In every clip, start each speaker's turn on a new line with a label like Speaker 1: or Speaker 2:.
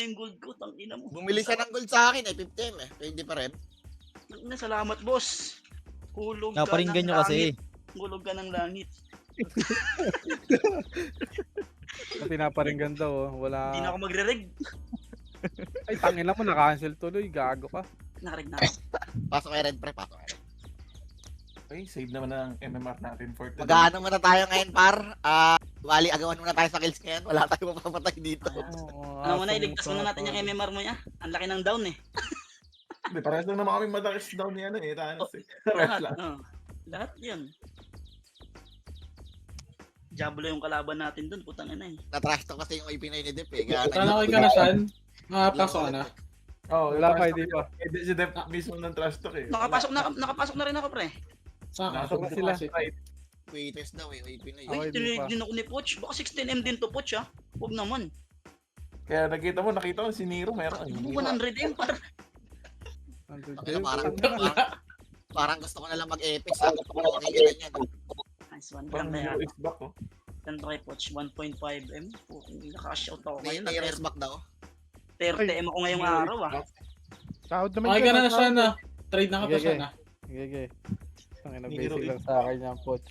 Speaker 1: yung gold ko, tangina mo.
Speaker 2: Bumili siya ng gold sa akin 50M eh. Pwede pa rin.
Speaker 1: Tangina, salamat boss. Hulog ka ng
Speaker 3: Naparinggan nyo kasi.
Speaker 1: langit. Hulog ka ng langit.
Speaker 4: Pinaparinggan daw, wala.
Speaker 1: Hindi na ako magre-reg.
Speaker 4: Ay, tangina mo, na-cancel tuloy, gago ka.
Speaker 1: Nakareg na ako.
Speaker 2: Pasok kay Red Pre, pasok kay Red.
Speaker 5: Okay, save naman ang MMR natin for today.
Speaker 2: Mag-ano muna tayo ngayon, par. Bali, agawan muna tayo sa kills ngayon. Wala tayong mapapatay dito.
Speaker 1: Ano muna, iligtas muna natin yung MMR mo niya. Ang laki ng down eh.
Speaker 5: Hindi, parehas lang naman kami madalas down ni ano eh. Thanos eh. Parehas
Speaker 1: Lahat,
Speaker 5: lang.
Speaker 1: lahat yan. Diablo yung kalaban natin dun, putang ina eh.
Speaker 2: Na-trash talk kasi yung IP na yun ni Dep eh.
Speaker 6: Saan ako ka na, San? Nakapasok ka na?
Speaker 5: Oh,
Speaker 4: Wala pa, hindi pa.
Speaker 5: Si Dep mismo ng trash talk eh.
Speaker 1: Nakapasok na rin ako pre.
Speaker 6: Saan ka?
Speaker 4: Pasok na sila.
Speaker 2: Waiters daw eh, IP na yun.
Speaker 4: Okay,
Speaker 1: Uy,
Speaker 4: di
Speaker 1: tinilig
Speaker 4: pa.
Speaker 1: din ako ni Poch. Baka 16M din to Poch ah. Huwag naman.
Speaker 5: Kaya nakita ko si Nero meron.
Speaker 1: 100M par.
Speaker 2: Parang gusto ko na lang mag-epic sa okay ganyan yan.
Speaker 1: Nice one.
Speaker 5: Parang
Speaker 1: Ganda
Speaker 5: Nero
Speaker 1: yan.
Speaker 5: is back oh.
Speaker 1: Ganito kay Poch. 1.5M. Naka-shout ako ngayon.
Speaker 2: Nero is back daw.
Speaker 1: 30M ako ngayong araw ah.
Speaker 7: Sahod naman
Speaker 6: Okay ka na, San, ah. Trade na ka pa,
Speaker 4: Okay,
Speaker 6: San, ah.
Speaker 4: Sige. Tangina,
Speaker 5: Nero
Speaker 4: basic
Speaker 5: is
Speaker 4: lang sa akin yung coach.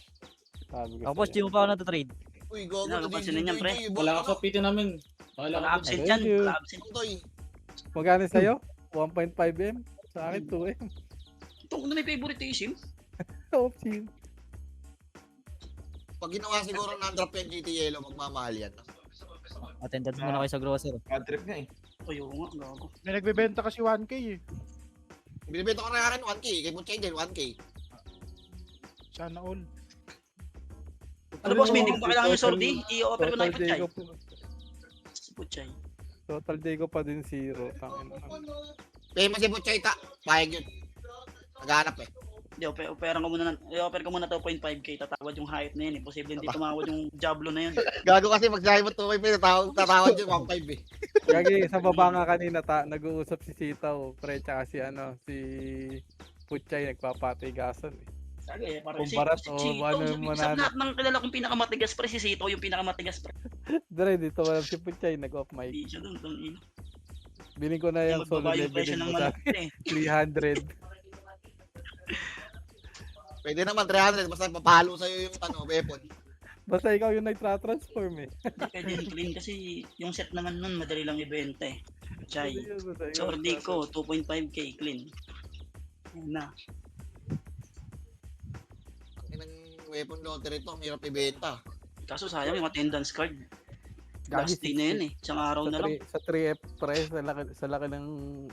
Speaker 4: Sabi ko
Speaker 3: Ako, boss, di mo pa ako natatrade.
Speaker 2: Uy, gogo
Speaker 1: Wala,
Speaker 2: na
Speaker 1: pansinin niyan, pre.
Speaker 6: Wala ka sa PT namin. Wala
Speaker 1: Wala
Speaker 6: ka
Speaker 1: absent
Speaker 4: Thank
Speaker 1: yan.
Speaker 4: you.
Speaker 1: Wala absent.
Speaker 2: Toy.
Speaker 4: Magkano sa'yo? 1.5M? Sa akin 2M.
Speaker 1: Ito kung may favoritism.
Speaker 4: Option.
Speaker 2: Pag ginawa siguro ng drop yan GT Yellow, magmamahal yan.
Speaker 3: Attendance muna kayo sa grocer.
Speaker 5: Bad trip nga eh.
Speaker 1: Ay, oo nga. Gago.
Speaker 7: May nagbebenta kasi 1K eh.
Speaker 2: Binibenta ko na rin 1K. Kay Butchay din 1K.
Speaker 7: Sana all.
Speaker 1: Ano boss, hindi ko pa kailangan yung sordi? I-offer ko na
Speaker 4: Total
Speaker 1: kay
Speaker 4: day
Speaker 1: Puchay.
Speaker 4: ko,
Speaker 1: Si Puchay.
Speaker 4: total day ko pa din 0. Tangina.
Speaker 2: Famous si Butchay ta. Payag yun. Naghanap eh.
Speaker 1: Hindi, i-offer ko muna to 0.5k. Tatawad yung height na yun eh. Posible hindi tumawad yung Diablo na yun.
Speaker 2: Gago kasi magsabi mo 2K tatawad yun 1.5 eh.
Speaker 4: Gagi, sa baba nga kanina, nag-uusap si Sitaw, pre, tsaka si Puchay, nagpapatigasan eh.
Speaker 1: Sige, parang
Speaker 4: Kumparat o ano mo
Speaker 1: sa
Speaker 4: na.
Speaker 1: lahat ng kilala kong pinakamatigas pre, si Sito yung pinakamatigas pre.
Speaker 4: Dre, dito wala si Puchay, nag-off mic.
Speaker 1: Hindi siya doon.
Speaker 4: Biling ko na yung solo
Speaker 1: Magbaba yung
Speaker 4: level
Speaker 1: presyo ng
Speaker 4: mo sa
Speaker 1: manok eh.
Speaker 4: 300.
Speaker 2: Pwede naman 300 basta papalo sa'yo yung weapon.
Speaker 4: Basta ikaw yung nagtra-transform eh.
Speaker 1: Hindi pwede yung clean kasi yung set naman nun madali lang ibenta eh. Chay. Sordi ko, 2.5k clean. Yan na.
Speaker 2: Ang weapon lottery to, ang hirap ibenta.
Speaker 1: Kaso sayang yung attendance card.
Speaker 4: Gagi,
Speaker 1: Last day na yun eh. Isang araw na lang.
Speaker 4: Sa 3F pre, sa laki ng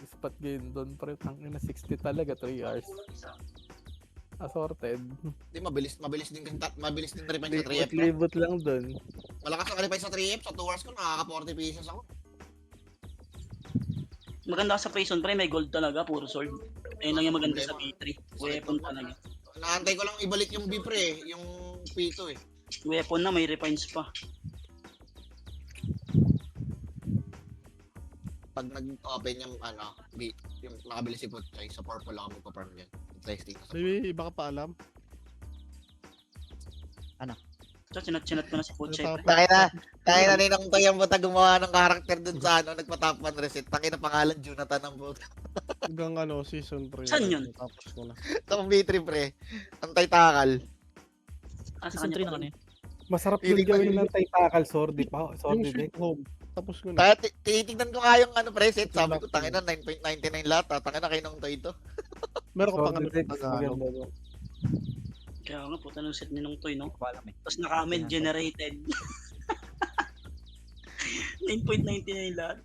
Speaker 4: spot game doon pre, tangina 60 talaga 3 hours. Assorted.
Speaker 2: Hindi mabilis din refine sa 3F.
Speaker 4: Libot lang doon.
Speaker 2: Malakas ang refine sa 3F, sa 2 hours ko nakaka 40 pesos ako.
Speaker 1: Maganda sa prison pre, may gold talaga, puro sword. Ayun lang yung maganda sa P3. Weapon talaga.
Speaker 2: Naantay ko lang ibalik yung B pre, yung P2 eh.
Speaker 1: Weapon na, may refines pa.
Speaker 2: Pag nag-open yung yung nakabili si Butchay, sa purple ako magpa-farm yan. Interesting.
Speaker 7: May iba ka pa alam?
Speaker 1: So, sinat ko na si Puchay pre.
Speaker 2: Tangina ninang to yung buta gumawa ng karakter dun sa nagpa-top 1 reset. Tangina pangalan Jonathan ng buta.
Speaker 7: Hanggang season 3.
Speaker 1: Saan yun?
Speaker 7: Tapos ko na.
Speaker 2: Sa B3 pre. Antay takal.
Speaker 1: Ah, sa
Speaker 3: Season 3
Speaker 1: kanya
Speaker 3: na
Speaker 1: pa.
Speaker 3: ano
Speaker 4: Masarap yung gawin ng tactical sword, di pa?
Speaker 7: Yung
Speaker 4: Sword
Speaker 7: sweet
Speaker 4: deck.
Speaker 7: home. Tapos ko na.
Speaker 2: Kaya tinitignan ko nga yung preset. Sabi ko tangina 9.99 lahat. Tangina kayo to ito.
Speaker 7: Meron ka pang
Speaker 4: Sword deck,
Speaker 7: Tagalog.
Speaker 4: maganda doon.
Speaker 1: Kaya nga, puta ng set ni nung toy, no?
Speaker 3: Wala eh.
Speaker 1: Tapos naka-amend generated. 9.99 lahat.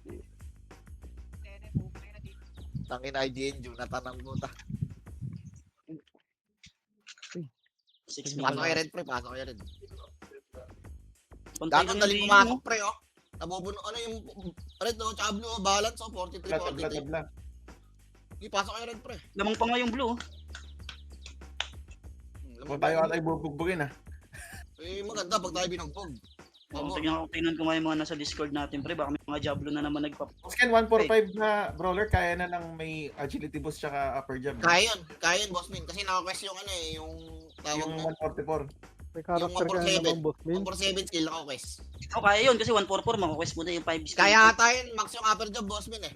Speaker 2: Tangina IGN Jonathan ng buta.
Speaker 1: 6
Speaker 2: Pasok kay
Speaker 1: million.
Speaker 2: Red pre, pasok kay Red.
Speaker 1: Pantay
Speaker 2: Gano'n
Speaker 1: ko
Speaker 2: daling
Speaker 1: yung
Speaker 2: pumasok
Speaker 1: game,
Speaker 2: pre oh. Nabubuno yung Red oh, tsaka blue oh, balance oh, 43, 43.
Speaker 5: Tabla.
Speaker 2: Hindi, pasok kay Red pre.
Speaker 1: Lamang pa nga yung blue.
Speaker 5: Kung tayo ata ibubugbugin ah.
Speaker 2: Eh, maganda pag tayo binugbog.
Speaker 1: Oh, tingnan ko nga yung mga nasa Discord natin, pre. Baka may mga Diablo na naman
Speaker 5: Scan 145 na brawler, kaya na lang may agility boost tsaka upper jab.
Speaker 2: Kaya yun, boss min. Kasi naka-quest yung yung tawag
Speaker 5: Yung
Speaker 2: mo.
Speaker 5: 144.
Speaker 4: May character ka na
Speaker 2: 147.
Speaker 4: naman, boss min.
Speaker 2: 147 skill ako, quest.
Speaker 1: O kaya yun, kasi 144, makukwest mo na yung 5 skill.
Speaker 2: Kaya ata yun, max yung upper job, boss min eh.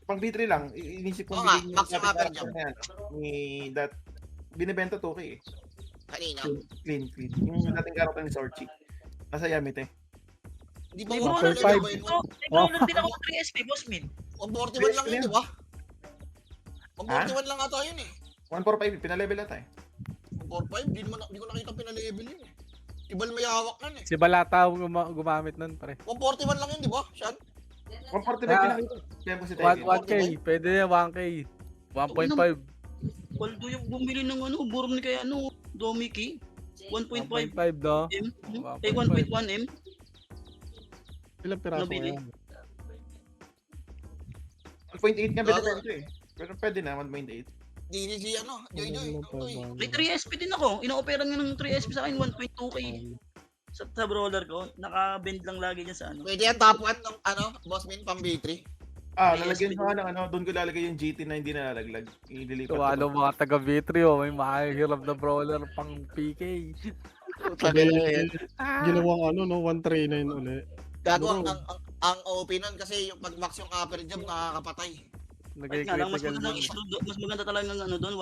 Speaker 5: Pang B3 lang, inisip ko
Speaker 2: Oo nga,
Speaker 5: bilhin
Speaker 2: max
Speaker 5: yung
Speaker 2: yung upper
Speaker 5: character na yan. Ni that, binibenta 2K eh.
Speaker 2: Kanina.
Speaker 5: Clean. Yung dating character ni Sorchi. Nasa Yamite.
Speaker 2: Hindi pa
Speaker 1: Hindi
Speaker 2: mo
Speaker 1: mo
Speaker 2: ano
Speaker 1: ano,
Speaker 2: level ba yun?
Speaker 1: Ikaw, ikaw lang din ako 3 SP, boss min.
Speaker 2: 141 lang yun, di ba? 141 lang ata yun eh.
Speaker 5: 145, pinalevel ata eh.
Speaker 2: 145, di ko nakita pinalevel yun eh. Ibal may hawak nun eh.
Speaker 4: Si Balata ang gumamit nun, pre.
Speaker 2: 141 lang yun, di ba, Sean?
Speaker 5: 145
Speaker 4: Ah,
Speaker 5: pinakita. Kaya po si Tekken.
Speaker 4: 1K, pwede na 1K. 1.5.
Speaker 1: Paldo yung bumili ng ano, Burm ni kaya ano, Domiki. 1.5
Speaker 4: 1.5 no?
Speaker 1: M.
Speaker 4: 1.5.
Speaker 1: 1.1 M.
Speaker 7: Ilang piraso
Speaker 1: Nabili.
Speaker 7: yan?
Speaker 5: 1.8 nga binibenta eh. Pero pwede na, 1.8.
Speaker 2: Di si ano, Joy.
Speaker 1: May 3 SP din ako. Ino-operan nga ng 3 SP sa akin, 1.2K. Sa brawler ko, naka-bend lang lagi dyan sa ano.
Speaker 2: Pwede yan, top 1 ng ano, boss min, pang B3.
Speaker 5: Lalagyan ko nga ng ano, doon ko lalagay yung GT na hindi nalalaglag. Ililipat ko.
Speaker 4: Tuwalo mga taga Vitrio, may mahihirap na brawler pang PK.
Speaker 7: Ginawang ano, no? 139 uli.
Speaker 2: Gago, ang OP nun kasi yung pag max yung upper job, nakakapatay.
Speaker 1: Kahit nga lang, mas
Speaker 4: Nagay-critical
Speaker 1: maganda,
Speaker 4: nun.
Speaker 1: mas maganda talaga ng ano doon,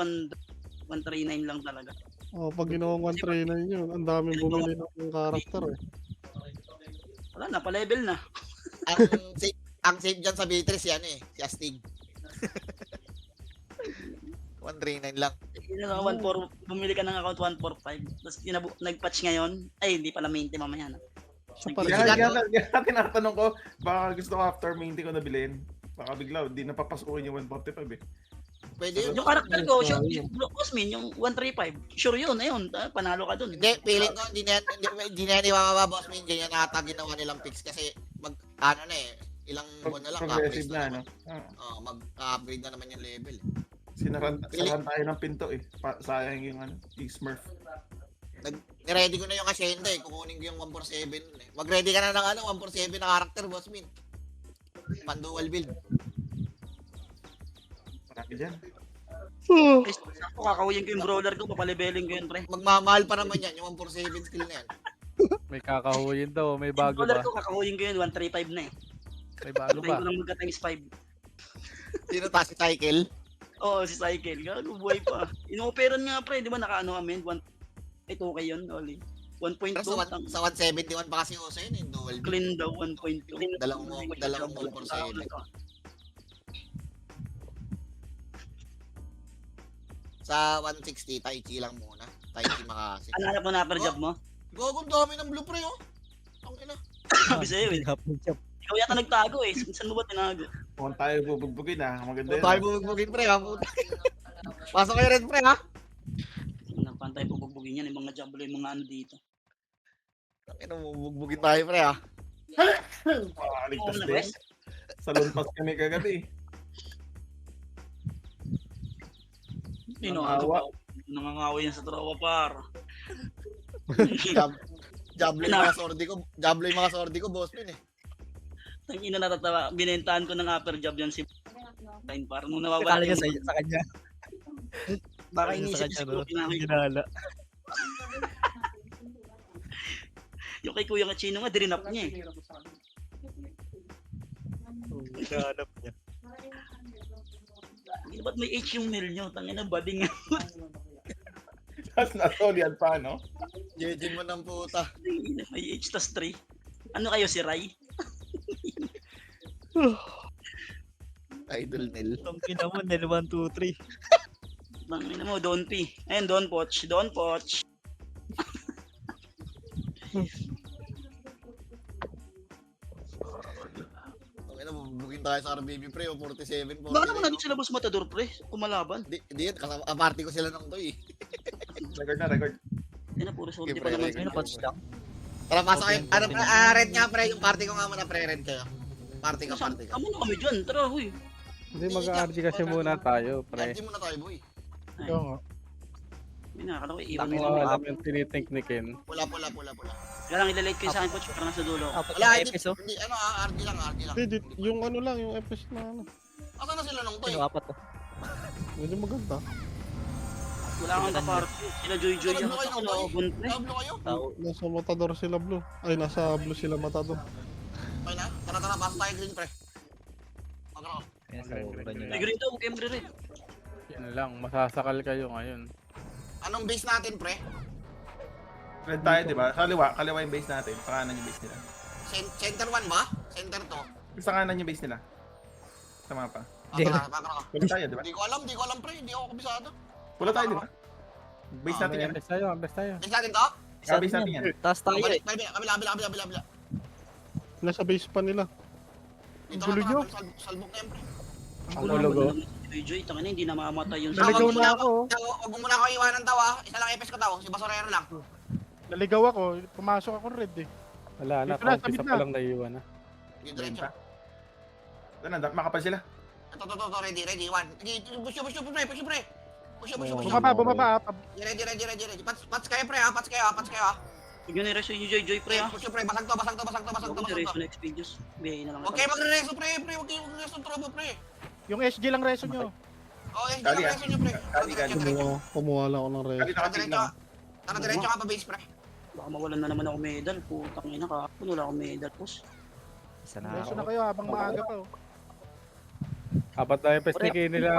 Speaker 1: 139 lang talaga.
Speaker 7: Oh, pag ginawang 139 yun, ang daming bumili ng karakter eh.
Speaker 1: Wala na, pa-level na.
Speaker 2: Ang safe dyan sa B3 si ano eh, si Astig. 139 lang.
Speaker 1: Bumili ka ng account 145. Tapos nag-patch ngayon. Ay, hindi pala mainte mamaya na.
Speaker 7: Siya pa rin.
Speaker 5: Kaya tinatanong ko, baka gusto ko after main ko na bilhin. Baka bigla, di napapasukin yung 145 eh.
Speaker 2: Pwede yun.
Speaker 1: Yung character ko, yung boss min, yung 135. Sure yun, ayun. Panalo ka dun.
Speaker 2: Hindi, feeling ko, hindi na yan ibababa, boss min. Ganyan na ata ginawa nilang fix kasi ano na eh, ilang buwan na lang.
Speaker 5: Progressive
Speaker 2: ka-upgrade
Speaker 5: na, no?
Speaker 2: mag-upgrade na naman yung level.
Speaker 5: Sinaran tayo ng pinto eh. Sayang yung ano, Smurf.
Speaker 2: Niready ko na yung Hacienda eh, kukunin ko yung 147 nun eh. Mag-ready ka na ng ano, 147 na character, boss min. Pan-dual build.
Speaker 5: Marami dyan.
Speaker 1: Ako, kakawin ko yung brawler ko, papaleveling ko yun, pre.
Speaker 2: Magmamahal pa naman yan, yung 147 skill na yan.
Speaker 4: May kakahuyin daw, may
Speaker 1: Yung
Speaker 4: bago
Speaker 1: brawler
Speaker 4: ba?
Speaker 1: ko, kakawin ko yun, 135 na eh.
Speaker 4: May bago
Speaker 1: Tayo
Speaker 4: ba?
Speaker 1: ko lang magka-times 5.
Speaker 2: Sino ta si Cycle?
Speaker 1: Oo, si Cycle. Gago, buhay pa. Ino-operan nga, pre. Di ba naka-ano kami? 2K yun, Oli. 1.2.
Speaker 2: Pero sa 171 pa kasi uso yun, yung dual build.
Speaker 1: Clean daw, 1.2.
Speaker 2: Dalawang 147. Sa 160, Tai Chi lang muna. Tai Chi makasi.
Speaker 1: Ano hanap mo na per job mo?
Speaker 2: Gagong dami ng blue pre, oh. Ang ina.
Speaker 1: Sabi sa'yo eh. Ikaw yata nagtago eh. Saan mo ba tinago?
Speaker 5: Kung tayo bubugbugin ha, maganda
Speaker 2: Kung
Speaker 5: yun.
Speaker 2: tayo bubugbugin pre, ha, puta. Pasok kayo rin pre, ha.
Speaker 1: Pantay pubugbugin yan. Yung mga jablo, yung mga ano dito.
Speaker 2: Ang ina, bubugbugin tayo pre, ha.
Speaker 5: Ligtas
Speaker 1: Oo,
Speaker 5: din. Sa luntas kami kagabi.
Speaker 1: Nangangaway yan sa tropa par.
Speaker 2: Jablo yung mga sordi ko. Jablo yung mga sordi ko, boss min eh.
Speaker 1: Ang ina natatawa. Binentahan ko ng upper job yan si Time par. Nung nawawala
Speaker 3: Akala niya
Speaker 1: yung-
Speaker 3: sa kanya.
Speaker 1: Baka
Speaker 3: Sa
Speaker 1: inisip
Speaker 3: kanya,
Speaker 1: siguro
Speaker 3: no?
Speaker 1: pinakita.
Speaker 3: Ginala.
Speaker 1: Yung kay Kuya Kachino nga, dirinap niya eh.
Speaker 3: Ginalap niya.
Speaker 1: Hindi ba't may H yung mail nyo? Tangin na bading.
Speaker 5: Tapos nasolian pa, no?
Speaker 2: Jejin mo ng puta.
Speaker 1: May H tas 3. Ano kayo si Rai?
Speaker 2: Idol Nel.
Speaker 3: Ang ina mo, Nel 1, 2, 3.
Speaker 1: Tangin mo, Don P. Ayun, Don Poch. Don Poch.
Speaker 2: Ang ina, bubugin tayo sa RBB pre, o 47 po.
Speaker 1: Baka naman nandun sila Boss Matador, pre. Kumalaban.
Speaker 2: Di yan, kasama, party ko sila ng toy.
Speaker 5: Record na, record.
Speaker 1: Ayun na, puro soldi
Speaker 2: Okay,
Speaker 1: pa naman.
Speaker 2: pre,
Speaker 3: Ayun, patch lang.
Speaker 2: Tara, pasok kayo. Ano, red nga pre, yung party ko nga muna pre, red kayo. Party ka.
Speaker 1: Amo na kami dyan. Tara, huy.
Speaker 4: Hindi, mag-RG kasi muna tayo, pre.
Speaker 2: Party muna tayo, boy.
Speaker 7: Kaya nga.
Speaker 1: Hindi nakakatawa.
Speaker 4: Hindi
Speaker 1: Iwan
Speaker 4: mo
Speaker 1: mo lang.
Speaker 4: alam yung tiniteknikin.
Speaker 2: Pula.
Speaker 1: Kaya lang ilalate kayo sa akin, Poch. Para nasa dulo.
Speaker 3: Apat
Speaker 2: Wala,
Speaker 3: na
Speaker 2: hindi,
Speaker 3: episode.
Speaker 2: hindi, ano, RD lang.
Speaker 7: Hindi, yung ano lang, yung episode na ano.
Speaker 2: Asa na sila nung toy?
Speaker 3: Ano, apat to.
Speaker 7: Medyo maganda.
Speaker 1: Wala kang kaparty. Sila Joy-Joy yan.
Speaker 2: Tatlo kayo,
Speaker 1: Wala
Speaker 2: Toy.
Speaker 1: ako guntre.
Speaker 2: Tablo kayo.
Speaker 7: Nasa Matador sila blue. Ay, nasa blue sila Matador.
Speaker 2: Okay na. Tara, pasok tayo green, pre. Magro.
Speaker 3: Kaya sa uran nyo
Speaker 1: May
Speaker 3: lang.
Speaker 1: green daw, huwag kayo magre-red.
Speaker 4: Yan lang, masasakal kayo ngayon.
Speaker 2: Anong base natin, pre?
Speaker 5: Red tayo, di ba? Kaliwa yung base natin. Pangalan yung base nila.
Speaker 2: Center 1 ba? Center 2?
Speaker 5: Sa kanan yung base nila. Sa mapa.
Speaker 2: Tara, magro.
Speaker 5: Wala tayo, di ba?
Speaker 2: Di ko alam, pre. Hindi ako kabisado.
Speaker 5: Wala tayo, di ba? Base natin yan.
Speaker 4: Best tayo, best tayo.
Speaker 2: Base natin to?
Speaker 5: Base natin yan.
Speaker 3: Taas tayo eh.
Speaker 2: Balik, kabila.
Speaker 7: Nasa base pa nila.
Speaker 2: Dito
Speaker 7: Gulo nyo.
Speaker 2: na, salbok na yan, pre.
Speaker 1: Ang
Speaker 4: Ang
Speaker 1: gulo
Speaker 4: gulo,
Speaker 1: naman naman si Joy-Joy. Tangina, hindi na mamamatay yung
Speaker 7: Naligaw
Speaker 2: Tawag
Speaker 7: na ako.
Speaker 2: Huwag mo muna ako iwanan tawa. Isa lang epes ko tawa. Si Basorero lang.
Speaker 7: Naligaw ako. Pumasok ako red eh.
Speaker 4: Wala na,
Speaker 7: Dito na,
Speaker 4: kaunti
Speaker 7: sabit
Speaker 4: sa
Speaker 7: na.
Speaker 4: palang naiiwan na.
Speaker 2: Yung diretso.
Speaker 5: Makapal sila.
Speaker 2: Ito, ready. One. Push you, pre. Push you.
Speaker 7: Bumaba.
Speaker 2: Ready. Pats kayo, pre, ha. Pats kayo, ha.
Speaker 1: Huwag yun i-reso yung Joy-Joy, pre, ha.
Speaker 2: Push you, pre. Basag to.
Speaker 1: Huwag yun i-reso na Expedius. Biyahin na lang.
Speaker 2: Okay, magre-reso, pre. Huwag kayo magre-reso ng trobo, pre.
Speaker 7: Yung SG lang reso nyo.
Speaker 2: Okay,
Speaker 5: Kali,
Speaker 2: reso nyo, pre. Diretso.
Speaker 7: Kumuha lang ako ng red.
Speaker 5: Kali nakatig lang.
Speaker 2: Tara, diretso ka pa base, pre.
Speaker 1: Baka mawalan na naman ako medal. Putang ina ka. Wala akong medal, pus.
Speaker 3: Isa na
Speaker 7: Reso
Speaker 3: ako.
Speaker 7: na kayo habang maaga pa.
Speaker 4: Apat na yung pes ni Kay nila.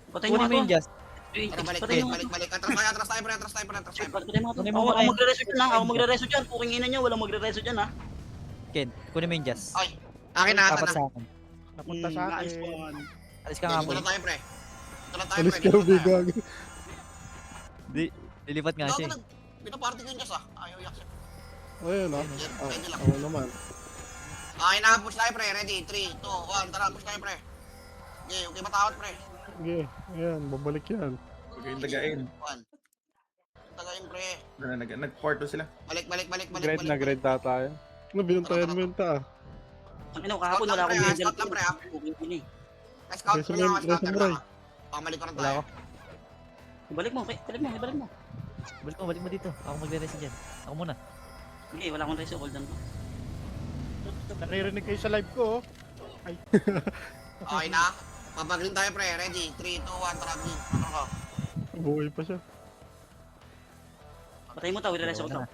Speaker 1: Patay niyo
Speaker 3: Kunin mo
Speaker 1: ako.
Speaker 3: yung Just.
Speaker 2: Tara, balik. Atras tayo, pre.
Speaker 1: Patay mo ako.
Speaker 3: Kunin mo
Speaker 1: Ako
Speaker 3: muna
Speaker 1: magre-reso dyan, ha. Ako magre-reso dyan. Puking ina niyo. Walang magre-reso dyan, ha.
Speaker 3: Ken, kunin mo yung Just.
Speaker 2: Ay, akin na,
Speaker 3: Apat sa akin.
Speaker 7: Napunta sa
Speaker 1: Ayos
Speaker 7: akin.
Speaker 1: po, man.
Speaker 3: Alis ka nga
Speaker 2: Dito
Speaker 3: mo.
Speaker 2: na tayo, pre.
Speaker 7: Alis ka bigag.
Speaker 3: Lilipat nga siya eh.
Speaker 2: Pinaparty ko yung Diyos, ayaw yak siya.
Speaker 7: Ayun ah.
Speaker 2: Ready lang.
Speaker 7: Ako naman.
Speaker 2: Okay na, push tayo, pre. Ready? 3, 2, 1. Tara, push tayo, pre. Okay, matawad, pre.
Speaker 7: Sige. Ayan, babalik yan.
Speaker 5: Huwag kayong tagain.
Speaker 2: 1. Tagayin, pre.
Speaker 5: Nag-port sila.
Speaker 2: Balik.
Speaker 4: Grade na grade tayo.
Speaker 7: Ano, binuntayan mo yun ta.
Speaker 1: Ang ina, kahapon wala akong medal.
Speaker 2: Scout lang, pre, ha?
Speaker 1: Puking ina eh.
Speaker 2: Scout
Speaker 7: Reso
Speaker 2: mo lang,
Speaker 7: mo,
Speaker 2: scout
Speaker 7: reso mo,
Speaker 2: lang.
Speaker 7: Ray.
Speaker 2: Pamalik ko rin
Speaker 4: Wala
Speaker 2: tayo.
Speaker 4: ako.
Speaker 1: Balik mo.
Speaker 3: Balik mo dito. Ako magre-reso dyan. Ako muna.
Speaker 1: Hindi, wala akong reso. Hold on.
Speaker 7: Naririnig kayo sa live ko.
Speaker 2: Okay na. Papagreen tayo, pre. Ready? 3, 2, 1. Tara, green. Ano ko?
Speaker 7: Buhay pa siya.
Speaker 1: Patay mo tao. Re-reso ko tao.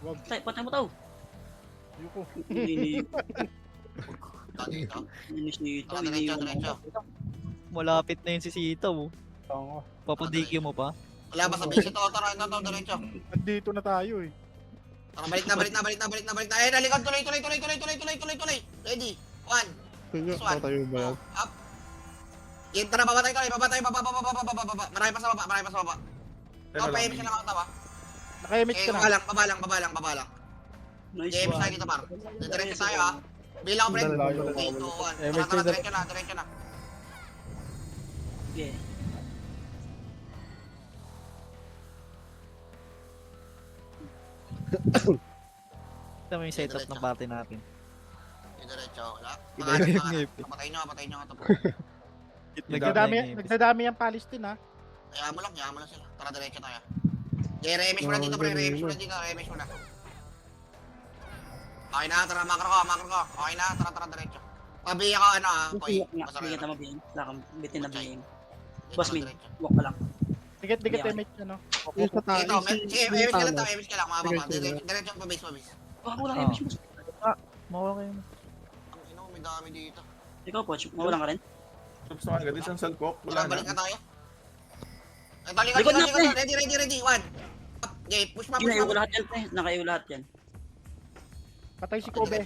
Speaker 7: Wag.
Speaker 1: Patay mo tao.
Speaker 7: Ayoko.
Speaker 2: Dito.
Speaker 1: Inis-nito.
Speaker 2: Tara, diretso.
Speaker 3: Malapit na yun si Sitaw. oh.
Speaker 4: Tango.
Speaker 3: Papadikyo mo pa.
Speaker 2: Wala ba sa base ito? Tara, ito, diretso.
Speaker 7: Nandito na tayo eh.
Speaker 2: Tara, balik na. Eh, nalikod. Tuloy. Ready? 1.
Speaker 7: Tingnan,
Speaker 2: This one.
Speaker 7: patayo ba yan?
Speaker 2: Up. Yan, tara, baba tayo. Baba. Marami pa sa baba.
Speaker 5: Pero
Speaker 2: Oh,
Speaker 5: lang.
Speaker 2: pa-image na lang ako tawa.
Speaker 7: Naka-image
Speaker 2: Eh,
Speaker 7: ka na.
Speaker 2: baba lang.
Speaker 1: Nice
Speaker 2: Okay, image
Speaker 1: one.
Speaker 2: tayo dito, par. Diretso tayo, ha. Bilang ko, friend.
Speaker 7: Dalawa.
Speaker 2: 3, 2, 1.
Speaker 4: Image
Speaker 2: Tara,
Speaker 4: tayo.
Speaker 2: diretso na.
Speaker 1: Okay.
Speaker 3: Ito mo yung setup ng party natin.
Speaker 2: Diretso, wala.
Speaker 3: Iba yung ngipin.
Speaker 2: Patayin nyo ito, po.
Speaker 7: Nagdadami ang Palestine ha.
Speaker 2: Kaya mo lang sila. Tara, diretso tayo. Okay, re-image mo na dito, pre. Re-image mo na. Okay na, tara, makro ko. Okay na, tara, diretso. Pabiya ko, Koy.
Speaker 1: Nga, bigyan na mabihin. Wala kang bitin na bihin. Boss Min,
Speaker 2: Diretso.
Speaker 1: walk ka lang.
Speaker 7: Dikit image ano.
Speaker 2: Ito, image ka lang, mababa. Diretso pa base.
Speaker 1: Wala
Speaker 3: Ah.
Speaker 1: kayo, boss.
Speaker 3: Mawala kayo.
Speaker 2: Ang ino, may dami dito.
Speaker 1: Ikaw, Poch, mawalan ka rin.
Speaker 5: Gusto ko agad isang salpok. Wala
Speaker 2: Balik
Speaker 5: na.
Speaker 2: na tayo. Balik
Speaker 1: Likod na, pre.
Speaker 2: Ready. 1. Okay, push pa.
Speaker 1: Nakaiyo lahat yan, pre. Nakaiyo lahat yan.
Speaker 7: Patay si Kobe.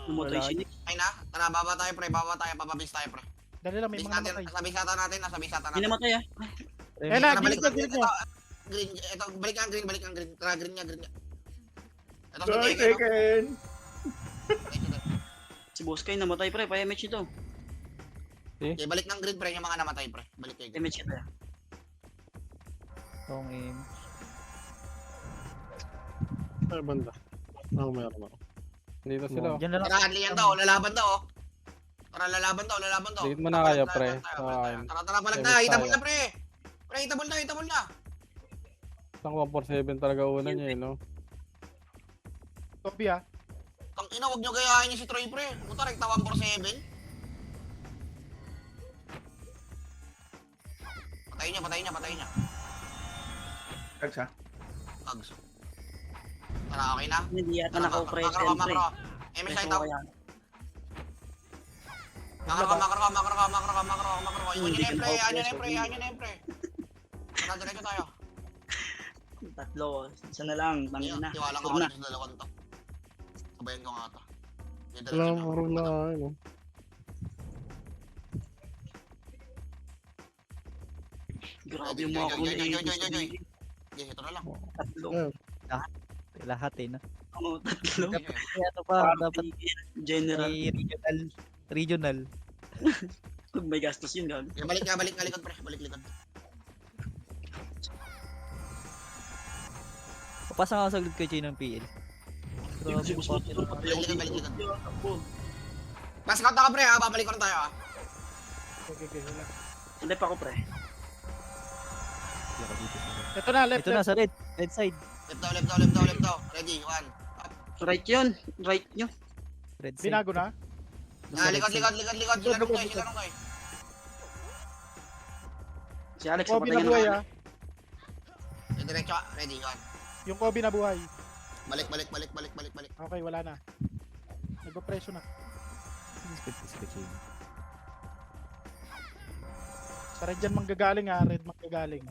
Speaker 1: Lumotoy
Speaker 4: Wala.
Speaker 1: si Nick.
Speaker 2: Ay na, tara, baba tayo, pre. Papabase tayo, pre.
Speaker 7: Dali lang, may
Speaker 2: Base
Speaker 7: mga
Speaker 2: natin,
Speaker 7: namatay.
Speaker 2: nasa base ata natin.
Speaker 1: Hindi namatay, ah.
Speaker 7: Eh na,
Speaker 2: Tara, balik
Speaker 7: gilid
Speaker 2: na,
Speaker 7: nyo.
Speaker 2: Green, ito, balik ang green. Tara, green niya. Ito,
Speaker 5: Go,
Speaker 2: sa
Speaker 5: Tekken!
Speaker 1: Si Boss Kay namatay, pre. Pa-MH ito.
Speaker 2: Okay, balik ng green, pre, yung mga namatay, pre. Balik kayo.
Speaker 1: MH kita.
Speaker 3: Tong aim.
Speaker 7: Ay, banda. Ako meron ako.
Speaker 4: Dito sila. oh.
Speaker 3: Diyan na lang.
Speaker 2: Tara, Adli yan daw, lalaban daw. Tara, lalaban daw.
Speaker 4: Date mo na kayo, pre.
Speaker 2: Tara, palag na.
Speaker 4: Service
Speaker 2: Hitabol
Speaker 4: tayo.
Speaker 2: na, pre. Pre, hitabol na.
Speaker 4: Isang 147 talaga una niya eh, no?
Speaker 7: Kobe ha.
Speaker 2: Tang ina, wag nyo gayahin niyo si Troy, pre. Puta, rekta 147. Patayin niya.
Speaker 5: Tag siya.
Speaker 2: Tags. Tara, okay na?
Speaker 1: Hindi yata naka-pre,
Speaker 2: Makro.
Speaker 1: siyempre.
Speaker 2: MS
Speaker 1: Preso
Speaker 2: tayo.
Speaker 1: kaya.
Speaker 2: Makro. Yun
Speaker 1: Hindi
Speaker 2: yun,
Speaker 1: ka
Speaker 2: pre.
Speaker 1: naka-preso.
Speaker 2: Yan yun, pre. Tara, diretso tayo.
Speaker 1: Tatlo. Isa na lang. Tangin na.
Speaker 2: Tiwala ko
Speaker 1: Sure na.
Speaker 2: sa dalawang to. Sabayan ko nga to. Yung
Speaker 7: Wala
Speaker 2: diretso
Speaker 7: maro na ano.
Speaker 1: Grabe yung mga kulay.
Speaker 2: Joy. Okay, ito na lang.
Speaker 1: Tatlo.
Speaker 7: Ayan.
Speaker 3: Lahat eh, no?
Speaker 1: Oo, tatlo.
Speaker 3: Kaya ano pa, dapat
Speaker 1: General.
Speaker 3: may regional.
Speaker 1: Pag may gastos yun, gag.
Speaker 2: Balik nga likod, pre. Balik likod.
Speaker 3: Papasa nga ako sa grid kay Chay ng PL. Grabe yung papel.
Speaker 2: Balik likod. Pass out na ka, pre, ha? Babalik ko na tayo, ha?
Speaker 4: Okay, wala.
Speaker 1: Hindi pa ako, pre.
Speaker 7: Ito na, left,
Speaker 3: Ito na sa red side.
Speaker 2: Left daw. Ready, 1.
Speaker 1: Right yun. Right nyo.
Speaker 3: Red side.
Speaker 7: Binago na?
Speaker 2: Likod. Sila nung kayo.
Speaker 1: Si Alex,
Speaker 7: Kobe
Speaker 1: napatay
Speaker 7: na buhay
Speaker 1: na.
Speaker 7: ah.
Speaker 2: Diretso, ready, 1.
Speaker 7: Yung Kobe na buhay.
Speaker 2: Balik.
Speaker 7: Okay, wala na. Nagpo-preso na. Sa red dyan manggagaling ha, red manggagaling.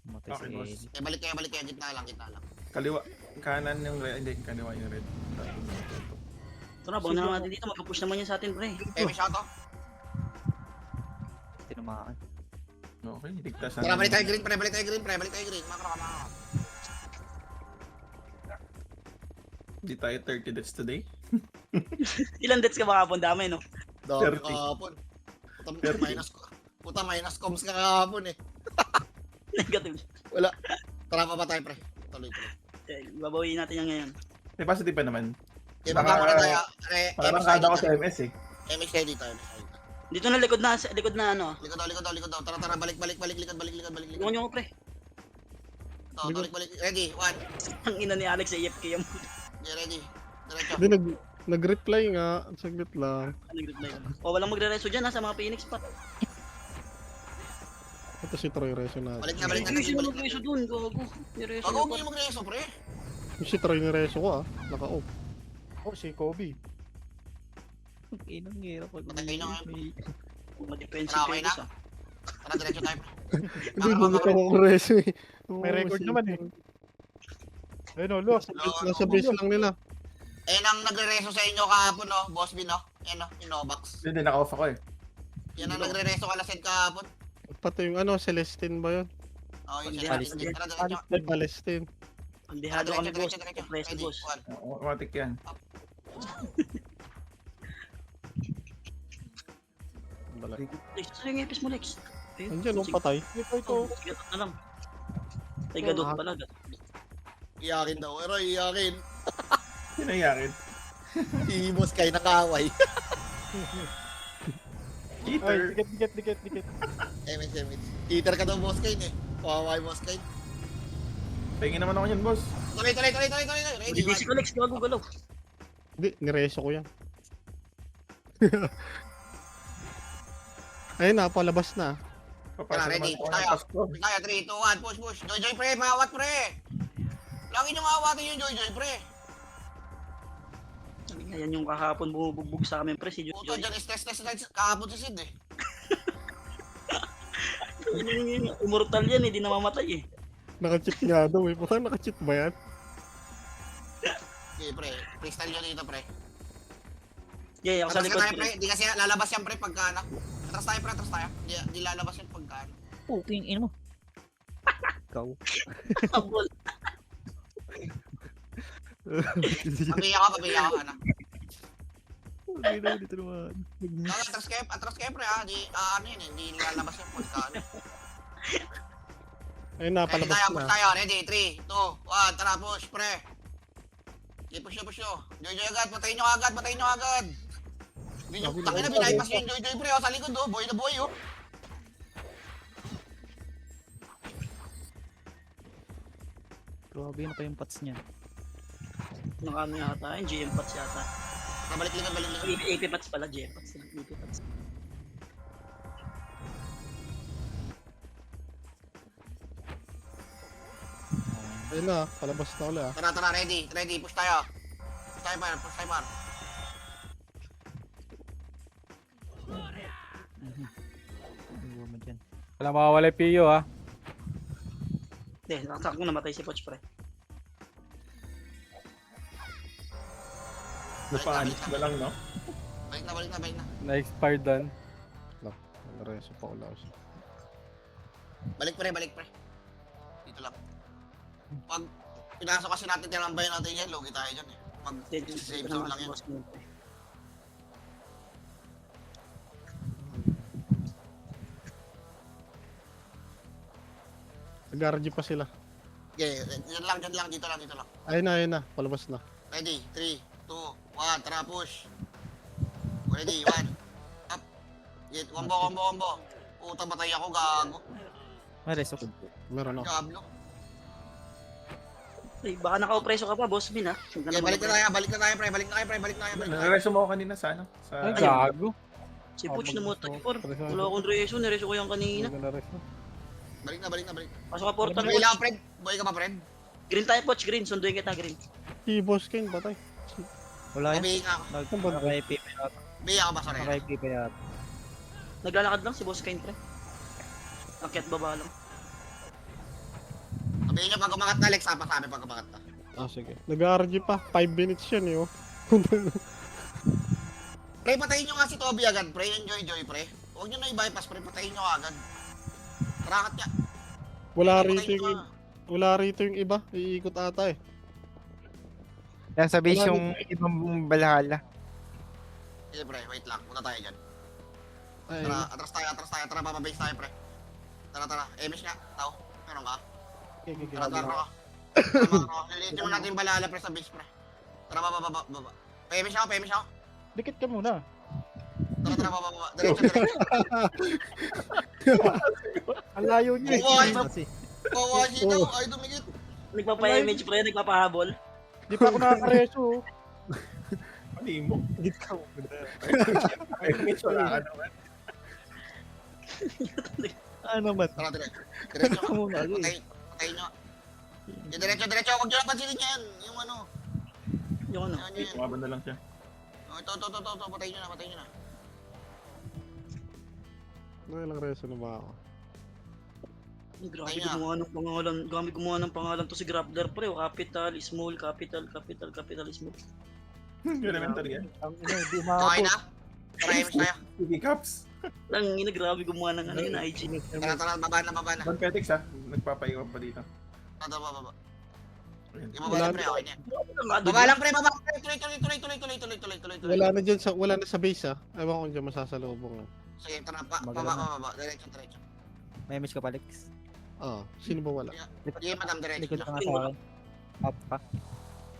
Speaker 3: Matay
Speaker 5: Okay,
Speaker 3: si
Speaker 5: boss.
Speaker 3: Eddie.
Speaker 2: Balik kayo. Gitna lang.
Speaker 5: Kaliwa. Kanan yung red. Hindi, kaliwa yung red.
Speaker 1: Ito na, bawang na natin dito. Magka-push naman yan sa atin, pre.
Speaker 2: May shot, oh.
Speaker 3: Tinamaan.
Speaker 5: Okay, ligtas
Speaker 2: Tara,
Speaker 5: na.
Speaker 2: balik tayo green. Makro ka.
Speaker 5: Hindi tayo 30 deaths today.
Speaker 1: Ilan deaths ka ba kapon? Dami, no?
Speaker 2: Dami
Speaker 5: 30.
Speaker 2: kahapon.
Speaker 5: Thirty.
Speaker 2: Minus comms ka kahapon, eh.
Speaker 1: Negative.
Speaker 2: Wala. Tara, pa tayo, pre. Tuloy.
Speaker 1: Babawiin natin yan ngayon.
Speaker 5: May positive pa naman.
Speaker 2: Okay, baba muna tayo.
Speaker 5: Parang kada ko sa MS eh.
Speaker 2: MS ready tayo.
Speaker 1: Dito na likod na ano.
Speaker 2: Likod daw. Tara, balik. Likod.
Speaker 1: Iwan nyo ko, pre.
Speaker 2: Balik. Ready, 1.
Speaker 1: Ang ina ni Alex sa EFK yung
Speaker 2: Okay, ready. Diretso.
Speaker 7: Hindi, nag-reply nga. Saglit lang.
Speaker 1: nag-reply. O, walang magre-reso dyan ha, sa mga Phoenix pa.
Speaker 7: Ito si Troy Reso na.
Speaker 2: Balik na.
Speaker 1: Hindi sila mag-reso dun, gago. May reso
Speaker 2: Bago
Speaker 1: na
Speaker 2: mo
Speaker 1: pa.
Speaker 2: yung mag-reso, pre.
Speaker 7: Yung si Troy ni Reso ko ah. Naka-off. Oh, si Kobe.
Speaker 3: Inang hirap pag
Speaker 2: Patay na nga.
Speaker 1: Mga defensive
Speaker 2: Tara, okay na?
Speaker 1: players, ah.
Speaker 2: Tara, diretso tayo, pre.
Speaker 7: Hindi, gulit ako ng Reso eh.
Speaker 8: May record naman eh. Ayun o, lost.
Speaker 7: Nasa base lang nila.
Speaker 2: Nang nagre-reso sa inyo kahapon, no? Boss B, no? Yan, no? Yung Novax.
Speaker 5: Hindi, naka-off ako eh.
Speaker 2: Yan ang nagre-reso ka lased kahapon.
Speaker 7: Pati yung ano, Celestine ba yun?
Speaker 2: Oh, yun
Speaker 1: Hindi,
Speaker 2: siya.
Speaker 1: Palestine.
Speaker 2: Tara, diretso.
Speaker 7: Palestine.
Speaker 1: Pandehado kami, boss.
Speaker 2: Diretso.
Speaker 1: Preso,
Speaker 2: Ready,
Speaker 1: boss.
Speaker 2: 1.
Speaker 5: Automatic yan.
Speaker 7: Balik.
Speaker 1: Lex, saan yung epis mo, Lex? Ayun.
Speaker 7: Andiyan, yung patay.
Speaker 8: Ito.
Speaker 1: Gadot na lang. Ay, gadot pala. Gadot.
Speaker 2: Iyakin daw. Pero iyakin.
Speaker 5: Sino yakin?
Speaker 2: Si Boss Kay nakaway.
Speaker 8: Ay,
Speaker 5: Cheater.
Speaker 8: dikit.
Speaker 2: MS. Eater ka daw, Boss Kay, eh. Kawaway, Boss Kay.
Speaker 5: Pahingin naman ako yan, boss.
Speaker 2: Tuloy. Ready,
Speaker 1: Bibisi ko, Lex. Gago, galaw.
Speaker 7: Hindi, nireso ko yan. Ayun na, palabas na.
Speaker 5: Papasa
Speaker 2: Tara, ready.
Speaker 5: naman ako ng
Speaker 2: Tayo.
Speaker 5: Pasko.
Speaker 2: Kaya, 3, 2, 1. Push. Joy, pre. Mawat, pre. Lagi nyo maawatin yung Joy, pre.
Speaker 1: Ayan yung kahapon bumubugbog sa amin, pre. Si Joy.
Speaker 2: Puto, dyan is test kahapon si Sid, eh.
Speaker 1: Immortal yan, eh. Di namamatay, eh.
Speaker 7: Naka-cheat nga daw eh. Parang naka-cheat ba yan?
Speaker 2: Okay, pre. Freestyle nyo dito, pre.
Speaker 1: Yeah, ako sa
Speaker 2: Atras ka
Speaker 1: likod,
Speaker 2: tayo,
Speaker 1: pre.
Speaker 2: pre. Di kasi lalabas yan, pre, pagka ano. Atras tayo, pre. Di lalabas yan pagka ano.
Speaker 3: Puking ina mo. Ikaw.
Speaker 1: Habol.
Speaker 2: Pabiya ka, ano.
Speaker 3: Hindi na dito naman.
Speaker 2: Atras kayo, pre, ha. Di, ano yun, eh. Di lalabas yan pagka ano.
Speaker 7: Ayun na,
Speaker 2: Ready
Speaker 7: palabas
Speaker 2: tayo, push
Speaker 7: na.
Speaker 2: tayo. Ready, 3, 2, 1. Tara, push, pre. Okay, push nyo. Joy agad, patayin nyo agad. Hindi nyo, takin na, binaypas nyo yung Joy, pre. O, sa likod, oh. Boy na boy, oh.
Speaker 3: Grabe na pa yung pots niya.
Speaker 1: Nakano yata, yung GM Pats yata.
Speaker 2: Balik likod.
Speaker 1: AP Pats pala, GM Pats. AP Pats.
Speaker 7: Ayun na, palabas na ulit ah.
Speaker 2: Tara, ready. Push tayo. Push tayo, par.
Speaker 3: Iwan mo dyan.
Speaker 4: Wala makawala yung Pio ha.
Speaker 1: Hindi, nakasakto namatay si Poch pre.
Speaker 5: Napaalis na lang, no?
Speaker 2: Balik na.
Speaker 4: Na-expired doon.
Speaker 7: Reso pa ulit ako.
Speaker 2: Balik pre. Dito lang. Pag pinasok kasi natin tinambayan natin yan, logi tayo dyan eh. Pag
Speaker 1: Hindi,
Speaker 2: save zone lang yan.
Speaker 1: boss mo, pre.
Speaker 7: Nag-RG pa sila.
Speaker 2: Okay, dyan lang, dito lang.
Speaker 7: Ayun na, palabas na.
Speaker 2: Ready, 3, 2, 1, tara push. Ready, 1. Up. Get, combo. Puta, batay ako, gago.
Speaker 3: May reso.
Speaker 7: Meron ako.
Speaker 2: Gablo.
Speaker 1: Ay, baka naka-opreso ka pa, boss Min ha. Huwag ka
Speaker 2: Okay,
Speaker 1: na
Speaker 2: balik na
Speaker 1: mag-
Speaker 2: tayo, pre. Balik na tayo.
Speaker 5: Nareso mo ako kanina sa ano?
Speaker 4: Ay,
Speaker 5: Sa...
Speaker 4: gago.
Speaker 1: Si Poch namatay
Speaker 4: Preso-
Speaker 1: por.
Speaker 4: preso-
Speaker 1: Wala akong reso, nireso ko yung kanina.
Speaker 4: Hindi ko na-reso.
Speaker 2: Balik na.
Speaker 1: Pasok ka portal,
Speaker 2: Buhay lang,
Speaker 1: Poch.
Speaker 2: Fred. Buhay ka pa, Fred.
Speaker 1: Green tayo, Poch, green. Sunduin kita, green.
Speaker 7: Si Boss King, patay.
Speaker 3: Wala yan.
Speaker 2: Mabihin ako.
Speaker 3: Naka-IP pa yata.
Speaker 2: Bihin ako ba, sorry.
Speaker 3: Naka-IP pa yata.
Speaker 1: Naglalakad lang si Boss Kain, pre. Akyat baba lang.
Speaker 2: Sabihin nyo pag umangat na, Alex, ha? Pasabi pag umangat na.
Speaker 7: Ah, sige. Nag-RG pa, 5 minutes yan eh, oh.
Speaker 2: Pre, patayin nyo nga si Toby agad, pre. Enjoy, pre. Huwag nyo na i-bypass, pre. Patayin nyo agad. Tarakat niya.
Speaker 7: Wala
Speaker 2: Patayin
Speaker 7: rito
Speaker 2: nyo
Speaker 7: yung, wala rito yung iba. Iikot ata eh.
Speaker 9: Yan sa base
Speaker 7: Wala
Speaker 9: yung ibang Valhalla.
Speaker 2: Sige, pre. Wait lang. Punta tayo dyan.
Speaker 7: Ay,
Speaker 2: Tara, atras tayo. Tara, bababase tayo, pre. Tara. Emish nga. Tao. Meron ka? Tara. Lilitin mo natin yung balala, pre, sa base, pre. Tara, baba. Emish ako.
Speaker 8: Dikit ka muna.
Speaker 2: Tara, baba. Diretso.
Speaker 8: Ang layo niyo eh.
Speaker 2: Buhay.
Speaker 3: Kasi,
Speaker 2: Bawashi daw. Ay, dumigit.
Speaker 1: Nagpapa-image, pre. Nagpapahabol.
Speaker 8: Di pa ako nakakareso. oh.
Speaker 5: Mali mo.
Speaker 8: Dikit ka muna.
Speaker 5: Ay, Mitch, wala ka naman.
Speaker 3: ano man?
Speaker 2: Tara, diretso. Patayin nyo. Diretso. Huwag nyo lang pansinin yan. Yung ano.
Speaker 1: Yung ano.
Speaker 2: Yan.
Speaker 5: Tumaban na lang siya.
Speaker 2: Ito. Patayin nyo na.
Speaker 7: Nakailang reso na ba ako?
Speaker 1: Ay, grabe
Speaker 2: Kaya.
Speaker 1: gumawa ng pangalan to si Grappler, pre. Capital, small, capital, small.
Speaker 5: Elementary yan.
Speaker 8: Ang ina, hindi
Speaker 2: Okay
Speaker 8: umabot.
Speaker 2: na? Tara, Emish tayo.
Speaker 5: TV Cups.
Speaker 1: Lang, ina, grabe gumawa ng ano yun, IG.
Speaker 2: Tara, baba na.
Speaker 5: Bonpetix ha. Nagpapaiwan pa dito.
Speaker 2: Tara, baba.
Speaker 5: Ayun.
Speaker 2: Yung baba na, pre, okay na yan. Baba
Speaker 1: Baba
Speaker 2: lang, pre, baba. Tuloy.
Speaker 7: Wala na sa base ah. Ewan ko kung dyan masasalubong ah.
Speaker 2: Sige, tara,
Speaker 3: Maganda.
Speaker 2: baba. Diretso.
Speaker 3: May image ka pa, Lex.
Speaker 7: Ah, sino ba wala?
Speaker 2: Sige, madam, diretso.
Speaker 3: Likod ka nga sa akin. Up pa.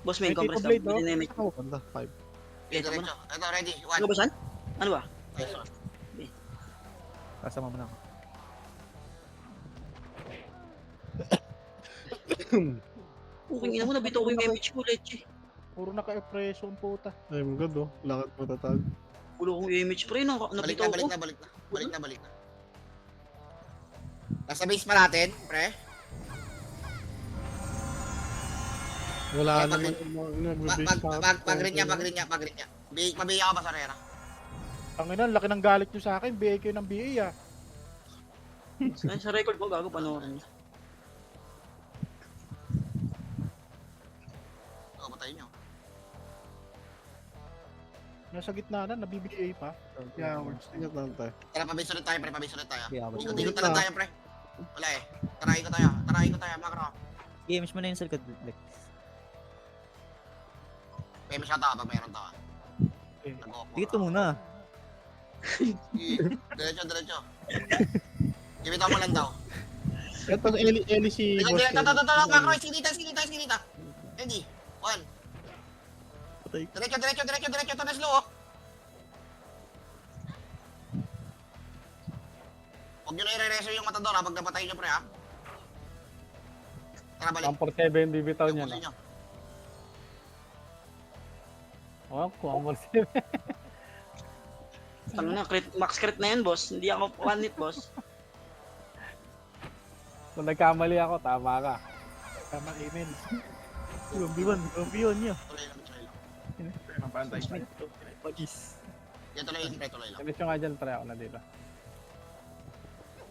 Speaker 1: Boss, may
Speaker 8: May
Speaker 1: compress
Speaker 8: Tito Blade,
Speaker 1: down.
Speaker 8: no?
Speaker 1: Dynamic.
Speaker 7: Oh, ganda, 5.
Speaker 2: Diretso. Ito, ready.
Speaker 1: Ano ba, San? Ano ba?
Speaker 3: Kasama mo na ako.
Speaker 1: Puking ina mo, nabito ko yung image ko, leche.
Speaker 8: Puro naka-preso ang puta.
Speaker 7: I'm good oh. Lakad matatag.
Speaker 1: Pulo kong image, pre.
Speaker 2: Balik
Speaker 1: Nabito ko.
Speaker 2: na. Nasa base pa natin, pre.
Speaker 7: Wala
Speaker 2: Pag-
Speaker 7: naman nagbe-base pa.
Speaker 2: Pag-green niya. Mabiya ka ba sa rera?
Speaker 8: Ang ina, laki ng galit nyo sa akin. BA kayo ng BA ah.
Speaker 1: Ay, sa record ko, gago panoorin niya.
Speaker 2: Oo, patayin nyo.
Speaker 8: Nasa gitna na, nabi-BA pa.
Speaker 7: Cowards. Ingat lang tayo.
Speaker 2: Tara, pabase ulit tayo, pre. Pabase ulit tayo.
Speaker 3: Okay, ako.
Speaker 2: Ikot na lang tayo, pre. Wala eh. Tarahin ko tayo. Makro.
Speaker 3: I-image mo na yung sa likod, Lex.
Speaker 2: May masyata ka pag mayroon to.
Speaker 8: Okay.
Speaker 3: Dito muna.
Speaker 2: Diretso. Gimitan mo lang daw.
Speaker 7: Ito, Eli si Boss King.
Speaker 2: Makro, sinita. Ready. 1.
Speaker 7: Patay.
Speaker 2: Diretso. Ito na slow, oh. Huwag nyo na i-rereso yung matador, ha, pag napatay nyo, pre, ha. Tara, balik.
Speaker 4: 147 bibitaw niya
Speaker 2: Ubusin
Speaker 4: na.
Speaker 2: nyo.
Speaker 4: Oh, 147.
Speaker 1: Ano na, max crit na yan, boss. Hindi ako one hit, boss.
Speaker 4: Kung nagkamali ako, tama ka.
Speaker 8: Tama, amen.
Speaker 3: 1v1, 1v1 nyo.
Speaker 2: Tuloy lang, tuloy lang.
Speaker 5: Ang pantay.
Speaker 3: Pagis.
Speaker 2: Yeah, tuloy lang, pre, tuloy lang.
Speaker 4: Emis yung nga dyan, pre. Ako na dito.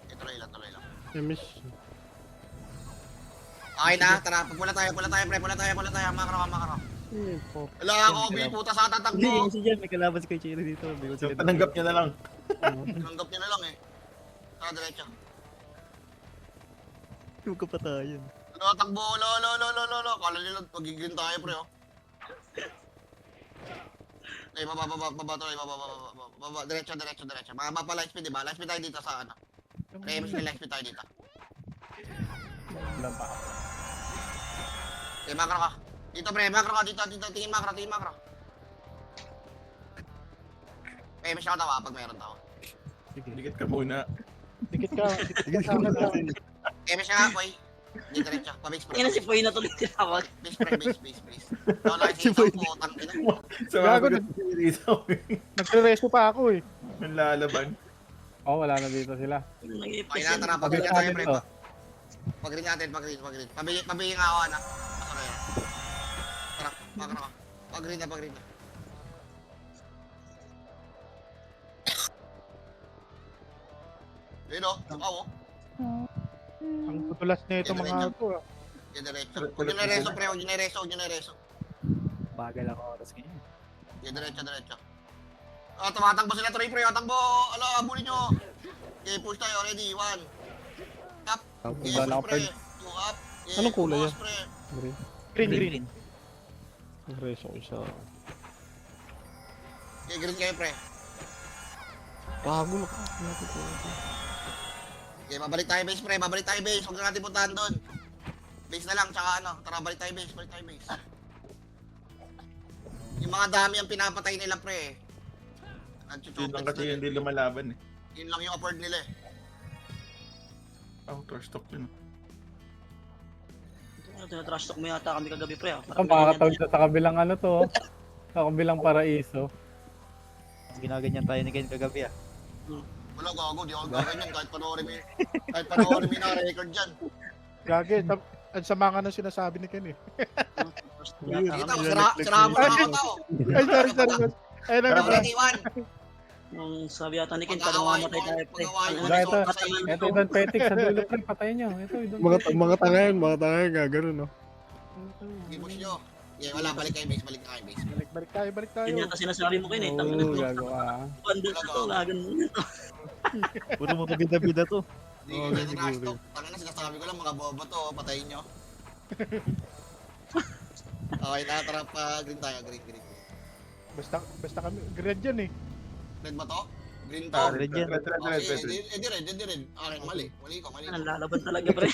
Speaker 2: Yeah, tuloy lang, tuloy lang.
Speaker 7: Emis.
Speaker 2: Okay na, tara, pula tayo, pre, pula tayo, makro.
Speaker 7: Eh, po.
Speaker 2: Wala ako, puta sa
Speaker 3: Hindi,
Speaker 2: tatakbo.
Speaker 3: kasi dyan, may kalaban si Kuya Cherry dito. Hindi ko
Speaker 5: So,
Speaker 3: sila
Speaker 5: tanggap niya na lang.
Speaker 2: Tanggap niya na lang eh. Tara, diretso.
Speaker 3: Huwag ka patayin.
Speaker 2: Ano, takbo, lo. Kala nila, magiging tayo, pre, oh. Eh, baba, tuloy, baba, diretso. Mga pa light speed, diba? Light speed tayo dito sa ano. Pre, mas may light speed tayo dito.
Speaker 4: Wala pa.
Speaker 2: Eh, makro ka. Dito, pre, makro ka, dito, tingin makro. Eh, may siya ka tawa pag mayroon tao.
Speaker 5: Dikit ka muna.
Speaker 7: Dikit ka. Dikit ka sa akin.
Speaker 2: Eh, may siya ka, boy. Di diretso, pabase, pre.
Speaker 1: Ina si Poy na tuloy tinawag.
Speaker 2: Base, pre, base. Wala si ito, putang ina.
Speaker 5: Sa
Speaker 7: Gago
Speaker 5: mga
Speaker 7: na.
Speaker 5: dito.
Speaker 7: Nagre-resto pa ako eh.
Speaker 5: Ang lalaban.
Speaker 4: Oh, wala na dito sila.
Speaker 2: Okay na, tara,
Speaker 4: Pagod
Speaker 2: pag-green tayo,
Speaker 4: natin
Speaker 2: pre.
Speaker 4: to.
Speaker 2: Pag-green natin. Pabili nga ako, anak. Masara yan. Tara, makro ka. Pag-green na. Ayun o, tukaw o.
Speaker 7: Ang tutulas na ito mga ito.
Speaker 2: Yung diretso. Huwag nyo na reso, pre. Huwag nyo na reso.
Speaker 3: Bagal ang oras ngayon.
Speaker 2: Yung diretso. Ah, tumatakbo sila, Troy, pre. Takbo. Ala, abulin nyo. Okay, push tayo. Ready. 1. Up. Okay,
Speaker 4: Wala na
Speaker 2: push,
Speaker 4: ako,
Speaker 2: pre.
Speaker 4: Fred.
Speaker 2: 2 up. Okay,
Speaker 7: Anong kulay
Speaker 2: push,
Speaker 7: yan?
Speaker 2: pre.
Speaker 7: Green. Nagre-resto ko isa.
Speaker 2: Okay, green kayo, pre.
Speaker 7: Bago na.
Speaker 2: Okay, babalik tayo base, pre. Huwag na natin puntahan doon. Base na lang, tsaka ano. Tara, balik tayo base. Yung mga dami ang pinapatay nila, pre.
Speaker 5: Yun lang kasi hindi lumalaban eh.
Speaker 2: Yun lang yung afford nila eh.
Speaker 5: Outer stock yun.
Speaker 1: Tinatrash talk mo yata kami kagabi, pre.
Speaker 4: Ako makakatawag na sa kabilang ano to. Sa kabilang paraiso.
Speaker 3: Ginaganyan tayo ni Ken kagabi ah.
Speaker 2: Wala, gago. Di ako gaganyan. Kahit panoorin mo yung record dyan.
Speaker 7: Gagi. Ang sama nga ng sinasabi ni Ken eh.
Speaker 2: Kita ko, sira mo na ako tao.
Speaker 7: Ay, sorry. Ay,
Speaker 2: Pero
Speaker 7: nagre
Speaker 2: ready, 1.
Speaker 1: Yung sabi yata ni Ken, parang mamamatay tayo, pre.
Speaker 4: Ito yung petik sa dulo, pre. Patayin nyo. Ito yung
Speaker 7: Mga tanga yan, gagano no.
Speaker 2: Gibush nyo. Yeah, wala. Balik kayo base.
Speaker 7: Balik tayo.
Speaker 1: Yun yata sinasabi mo, Ken, eh. Tangin
Speaker 4: Oo,
Speaker 1: na to.
Speaker 4: gago ka.
Speaker 1: Bundle na to, lagan mo na to.
Speaker 3: Puro mga bida-bida to.
Speaker 2: Hindi ko dyan trash talk. Tangin na, sinasabi ko lang, mga bobo to. Patayin nyo. Okay na, tara pa. Green tayo. Green.
Speaker 7: Basta kami, green yan eh.
Speaker 2: Red ba to? Green to.
Speaker 3: Red yan.
Speaker 5: Red.
Speaker 2: Okay, edi red. Akin, mali. Mali ko.
Speaker 1: Ang lalaban talaga, pre.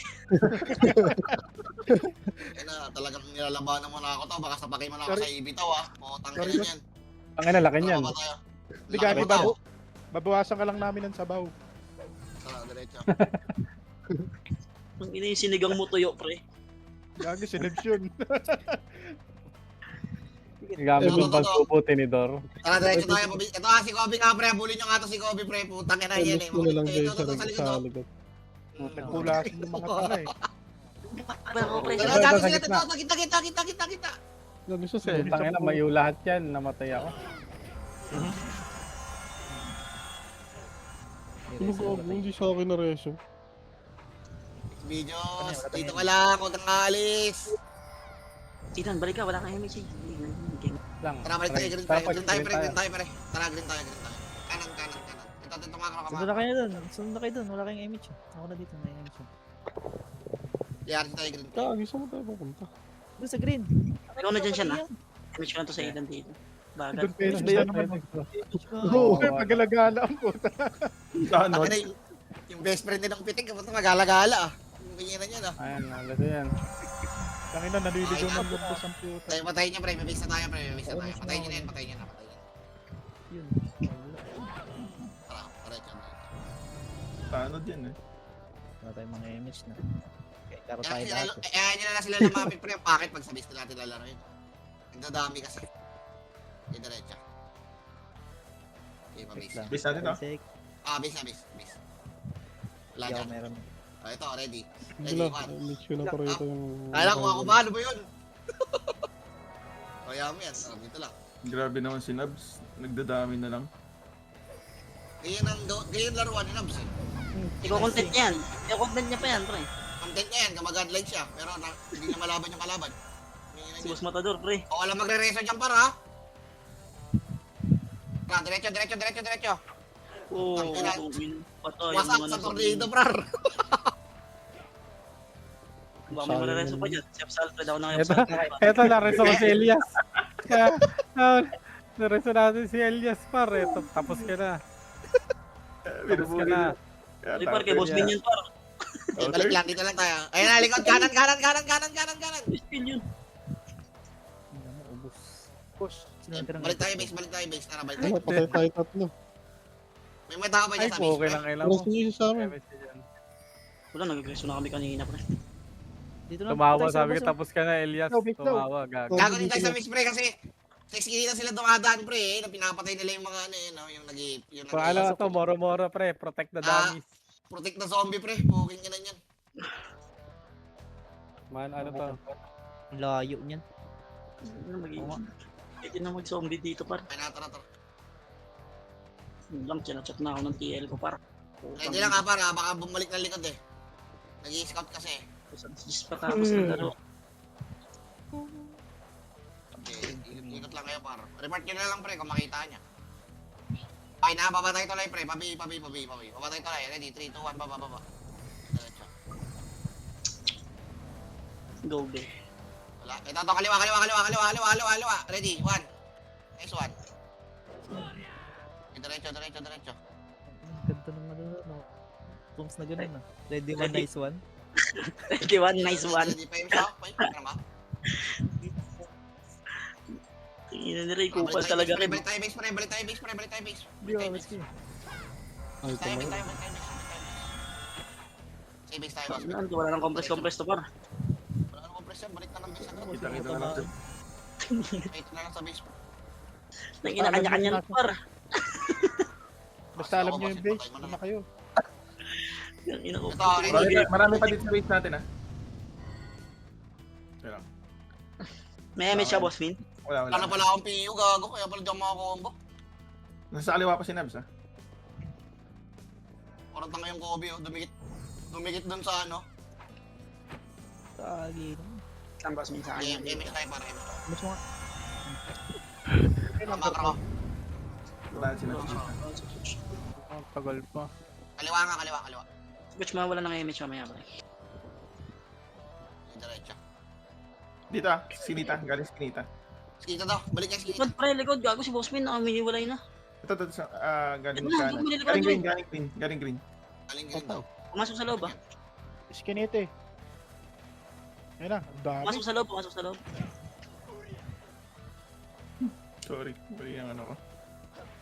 Speaker 2: Eh na, talagang nilalabanan mo na ako to. Baka sapakin mo na ako sa ibitaw ah. O, tangin
Speaker 7: Sorry,
Speaker 2: na yan.
Speaker 4: Ang ina, laki niyan.
Speaker 2: Tara pa tayo.
Speaker 7: Hindi
Speaker 2: Laki
Speaker 7: gagi,
Speaker 2: ba tayo?
Speaker 7: babawasan ka lang namin ng sabaw.
Speaker 2: Tara, diretso.
Speaker 1: Ang inisinigang mo tuyo, pre.
Speaker 7: Gagi, selection.
Speaker 4: Gamit yung pagsubo, tinidor.
Speaker 2: Tara, diretso tayo. Ito si Kobe nga pre. Bulin nyo nga to si Kobe pre. Putang ina yan eh.
Speaker 7: Mo na lang kayo
Speaker 2: Ito, sa likod oh.
Speaker 7: likod. Nagpulasin yung mga tanga eh.
Speaker 1: Pero, pre,
Speaker 2: Tara,
Speaker 4: Ito,
Speaker 2: dami
Speaker 4: sa
Speaker 2: sila
Speaker 4: gitna.
Speaker 2: ito. Kita.
Speaker 7: Gagi sa
Speaker 4: Tangin na, mayo lahat yan. Namatay ako.
Speaker 7: Ano ko, hindi sa akin na reso.
Speaker 2: Videos. Dito ka lang. Huwag kang alis.
Speaker 1: Titan, balik ka, wala kang MHA.
Speaker 4: Lang.
Speaker 2: Tara, balik tayo. Green tayo pre. Tara, green tayo. Kanan. Ito makro ka
Speaker 3: Sunod na kayo dun. Wala kayong image. Ako na dito, may image.
Speaker 2: Yari tayo green.
Speaker 7: Gagi, saan mo tayo pupunta?
Speaker 3: Doon sa green.
Speaker 1: Ikaw na dyan siya, na. MH ko na to sa ilan dito. Bagal.
Speaker 7: Doon pwede na yan naman.
Speaker 3: Oo.
Speaker 7: Oo, pagalagala ang puta.
Speaker 5: Saan no?
Speaker 2: Tangina, yung best friend din ng pitik. Kapag magala-gala ah. Yung binginan yan ah.
Speaker 4: Ayan, nalas yan.
Speaker 7: Tangina, naliligaw ng lumpas ang puta.
Speaker 2: Tayo, patayin niya pre. May base na tayo pre. Patayin niya na yan.
Speaker 3: Yun.
Speaker 2: Tara, diretso.
Speaker 5: Paano dyan eh?
Speaker 3: Wala tayong mga image na. Okay, laro tayo lahat.
Speaker 2: Ayan nyo na sila lumapit pre. Bakit pag sa base na natin lalaroin? Nagdadami kasi. Okay, diretso. Okay, pa-base.
Speaker 3: Lang.
Speaker 5: Base natin, no?
Speaker 3: Basic.
Speaker 2: Ah, base na, base. Wala
Speaker 3: Hindi ako
Speaker 2: dyan.
Speaker 3: meron.
Speaker 2: Ito, ready.
Speaker 7: Hindi
Speaker 2: Ready,
Speaker 7: lang.
Speaker 2: one.
Speaker 7: Make sure na parito yung...
Speaker 2: Kaya ko ako ba? Ano ba yun? Kaya mo yan. Dito lang.
Speaker 5: Grabe naman si Nabs. Nagdadami na lang.
Speaker 2: Ganyan laruan ni Nabs eh.
Speaker 1: Ikaw content yan. Ikaw content niya pa yan, pre.
Speaker 2: Content niya yan, kamagadline siya. Pero hindi niya malaban yung kalaban.
Speaker 1: Si Boss Matador, pre.
Speaker 2: O alam magre-reso dyan para ha. Diretso.
Speaker 1: Oo,
Speaker 2: Ang ina.
Speaker 1: patay.
Speaker 2: Wasak sa tornado, brar.
Speaker 1: Baka may marareso pa dyan. Chef Alfred ako na ngayon.
Speaker 4: Eto na, reso ko si Elias. Nareso natin si Elias par. Eto, tapos ka na. Tapos ka na.
Speaker 1: Ay, par, kay Boss Minion, par.
Speaker 2: Balik lang, dito lang tayo. Ayun na, likod. Kanan.
Speaker 1: Boss Minion.
Speaker 3: Push. Sino yung
Speaker 2: Balik tayo base. Tara, balik tayo.
Speaker 7: Ano, patay tayo tatlo.
Speaker 2: May tao pa
Speaker 4: Ay
Speaker 2: dyan sa
Speaker 4: po,
Speaker 2: base,
Speaker 4: okay
Speaker 2: pre.
Speaker 4: lang kailan
Speaker 7: Pero
Speaker 4: mo.
Speaker 7: sige sa amin.
Speaker 1: Wala, nag-agreso na kami kanina, pre.
Speaker 3: Dito na.
Speaker 4: Tumawa,
Speaker 3: tayo sa
Speaker 4: sabi ko,
Speaker 3: labas, oh.
Speaker 4: tapos ka na, Elias.
Speaker 7: Ikaw, Big Low.
Speaker 4: Tumawa, gago.
Speaker 2: Gago din tayo sa base, pre, kasi sa skilita sila dumadaan, pre, eh. Na pinapatay nila yung mga ano, yung
Speaker 4: Kung ano to, moro-moro, pre. Protect the dummies.
Speaker 2: protect na zombie, pre. Puking ka na yan.
Speaker 4: Man, ano to?
Speaker 3: Ang layo niyan.
Speaker 1: Ano magiging? Pwede na mag-zombie dito, par.
Speaker 2: Ay, tara.
Speaker 1: Yun lang, chinachat na ako ng TL ko, par.
Speaker 2: Hindi lang nga, para baka bumalik na likod eh. Nag-i-scout kasi.
Speaker 1: Just patapos na laro.
Speaker 2: Okay, ikot lang kayo, par. Report nyo na lang, pre, kung makita niya. Okay na, babatay tuloy, pre. Pabi. Babatay tuloy. Ready? 3, 2, 1, baba. Diretso.
Speaker 1: Go, be.
Speaker 2: Wala. Ito, kaliwa. Ready? 1. Nice one. Diretso.
Speaker 3: Ganda ng ano, no. Pumps na ganun, ah. Ready one,
Speaker 1: Ready.
Speaker 3: nice one.
Speaker 1: 21, nice one.
Speaker 2: Ready pa yung siya? Ano ba?
Speaker 1: Tingin na rin, kupal talaga rin.
Speaker 2: Balik tayo base, pre. Balik tayo base.
Speaker 3: Let's go.
Speaker 7: Ay, tumayo.
Speaker 2: Say base tayo, boss.
Speaker 1: Wala nang compress to, par.
Speaker 2: Wala nang compress yan. Balik na lang base agad.
Speaker 5: Kita na lang.
Speaker 2: Wait na lang sa base.
Speaker 1: Nang kanya-kanya na, par.
Speaker 7: Basta alam nyo yung base. Tama kayo.
Speaker 1: Yung ina ko.
Speaker 2: Ito, ready?
Speaker 5: Marami pa dito sa base natin ah. Okay lang.
Speaker 1: May MH siya, Boss Min.
Speaker 5: Wala.
Speaker 2: Wala na pala akong PU, gago. Kaya pala di ako makakombo.
Speaker 5: Nasa kaliwa pa si Nabs ah.
Speaker 2: Parang tanga yung Kobe, oh. Dumikit dun sa ano.
Speaker 3: Tagi.
Speaker 1: Saan, Boss Min, sa kanya?
Speaker 2: MX tayo, para MX.
Speaker 3: Mas mga.
Speaker 2: Makro.
Speaker 5: Wala si Nabs.
Speaker 4: Ang tagal pa.
Speaker 2: Kaliwa.
Speaker 1: Butch, mawala ng MH mamaya, pre.
Speaker 2: Diretso.
Speaker 5: Dito ah, sinita. Galing sinita.
Speaker 2: Skita daw. Balik kayo skita.
Speaker 1: Likod, pre, likod. Gago si Boss Min, nakaminiwalay na.
Speaker 5: Ito sa galing
Speaker 1: Ito na,
Speaker 5: kanan.
Speaker 1: bumili ka
Speaker 5: Galing green,
Speaker 1: dyan.
Speaker 5: galing green.
Speaker 2: Galing galing daw.
Speaker 1: Pumasok sa loob, ah.
Speaker 7: Skinete. Ayun na, ang dami.
Speaker 1: Pumasok sa loob.
Speaker 5: Sorry, bali yung ano ko.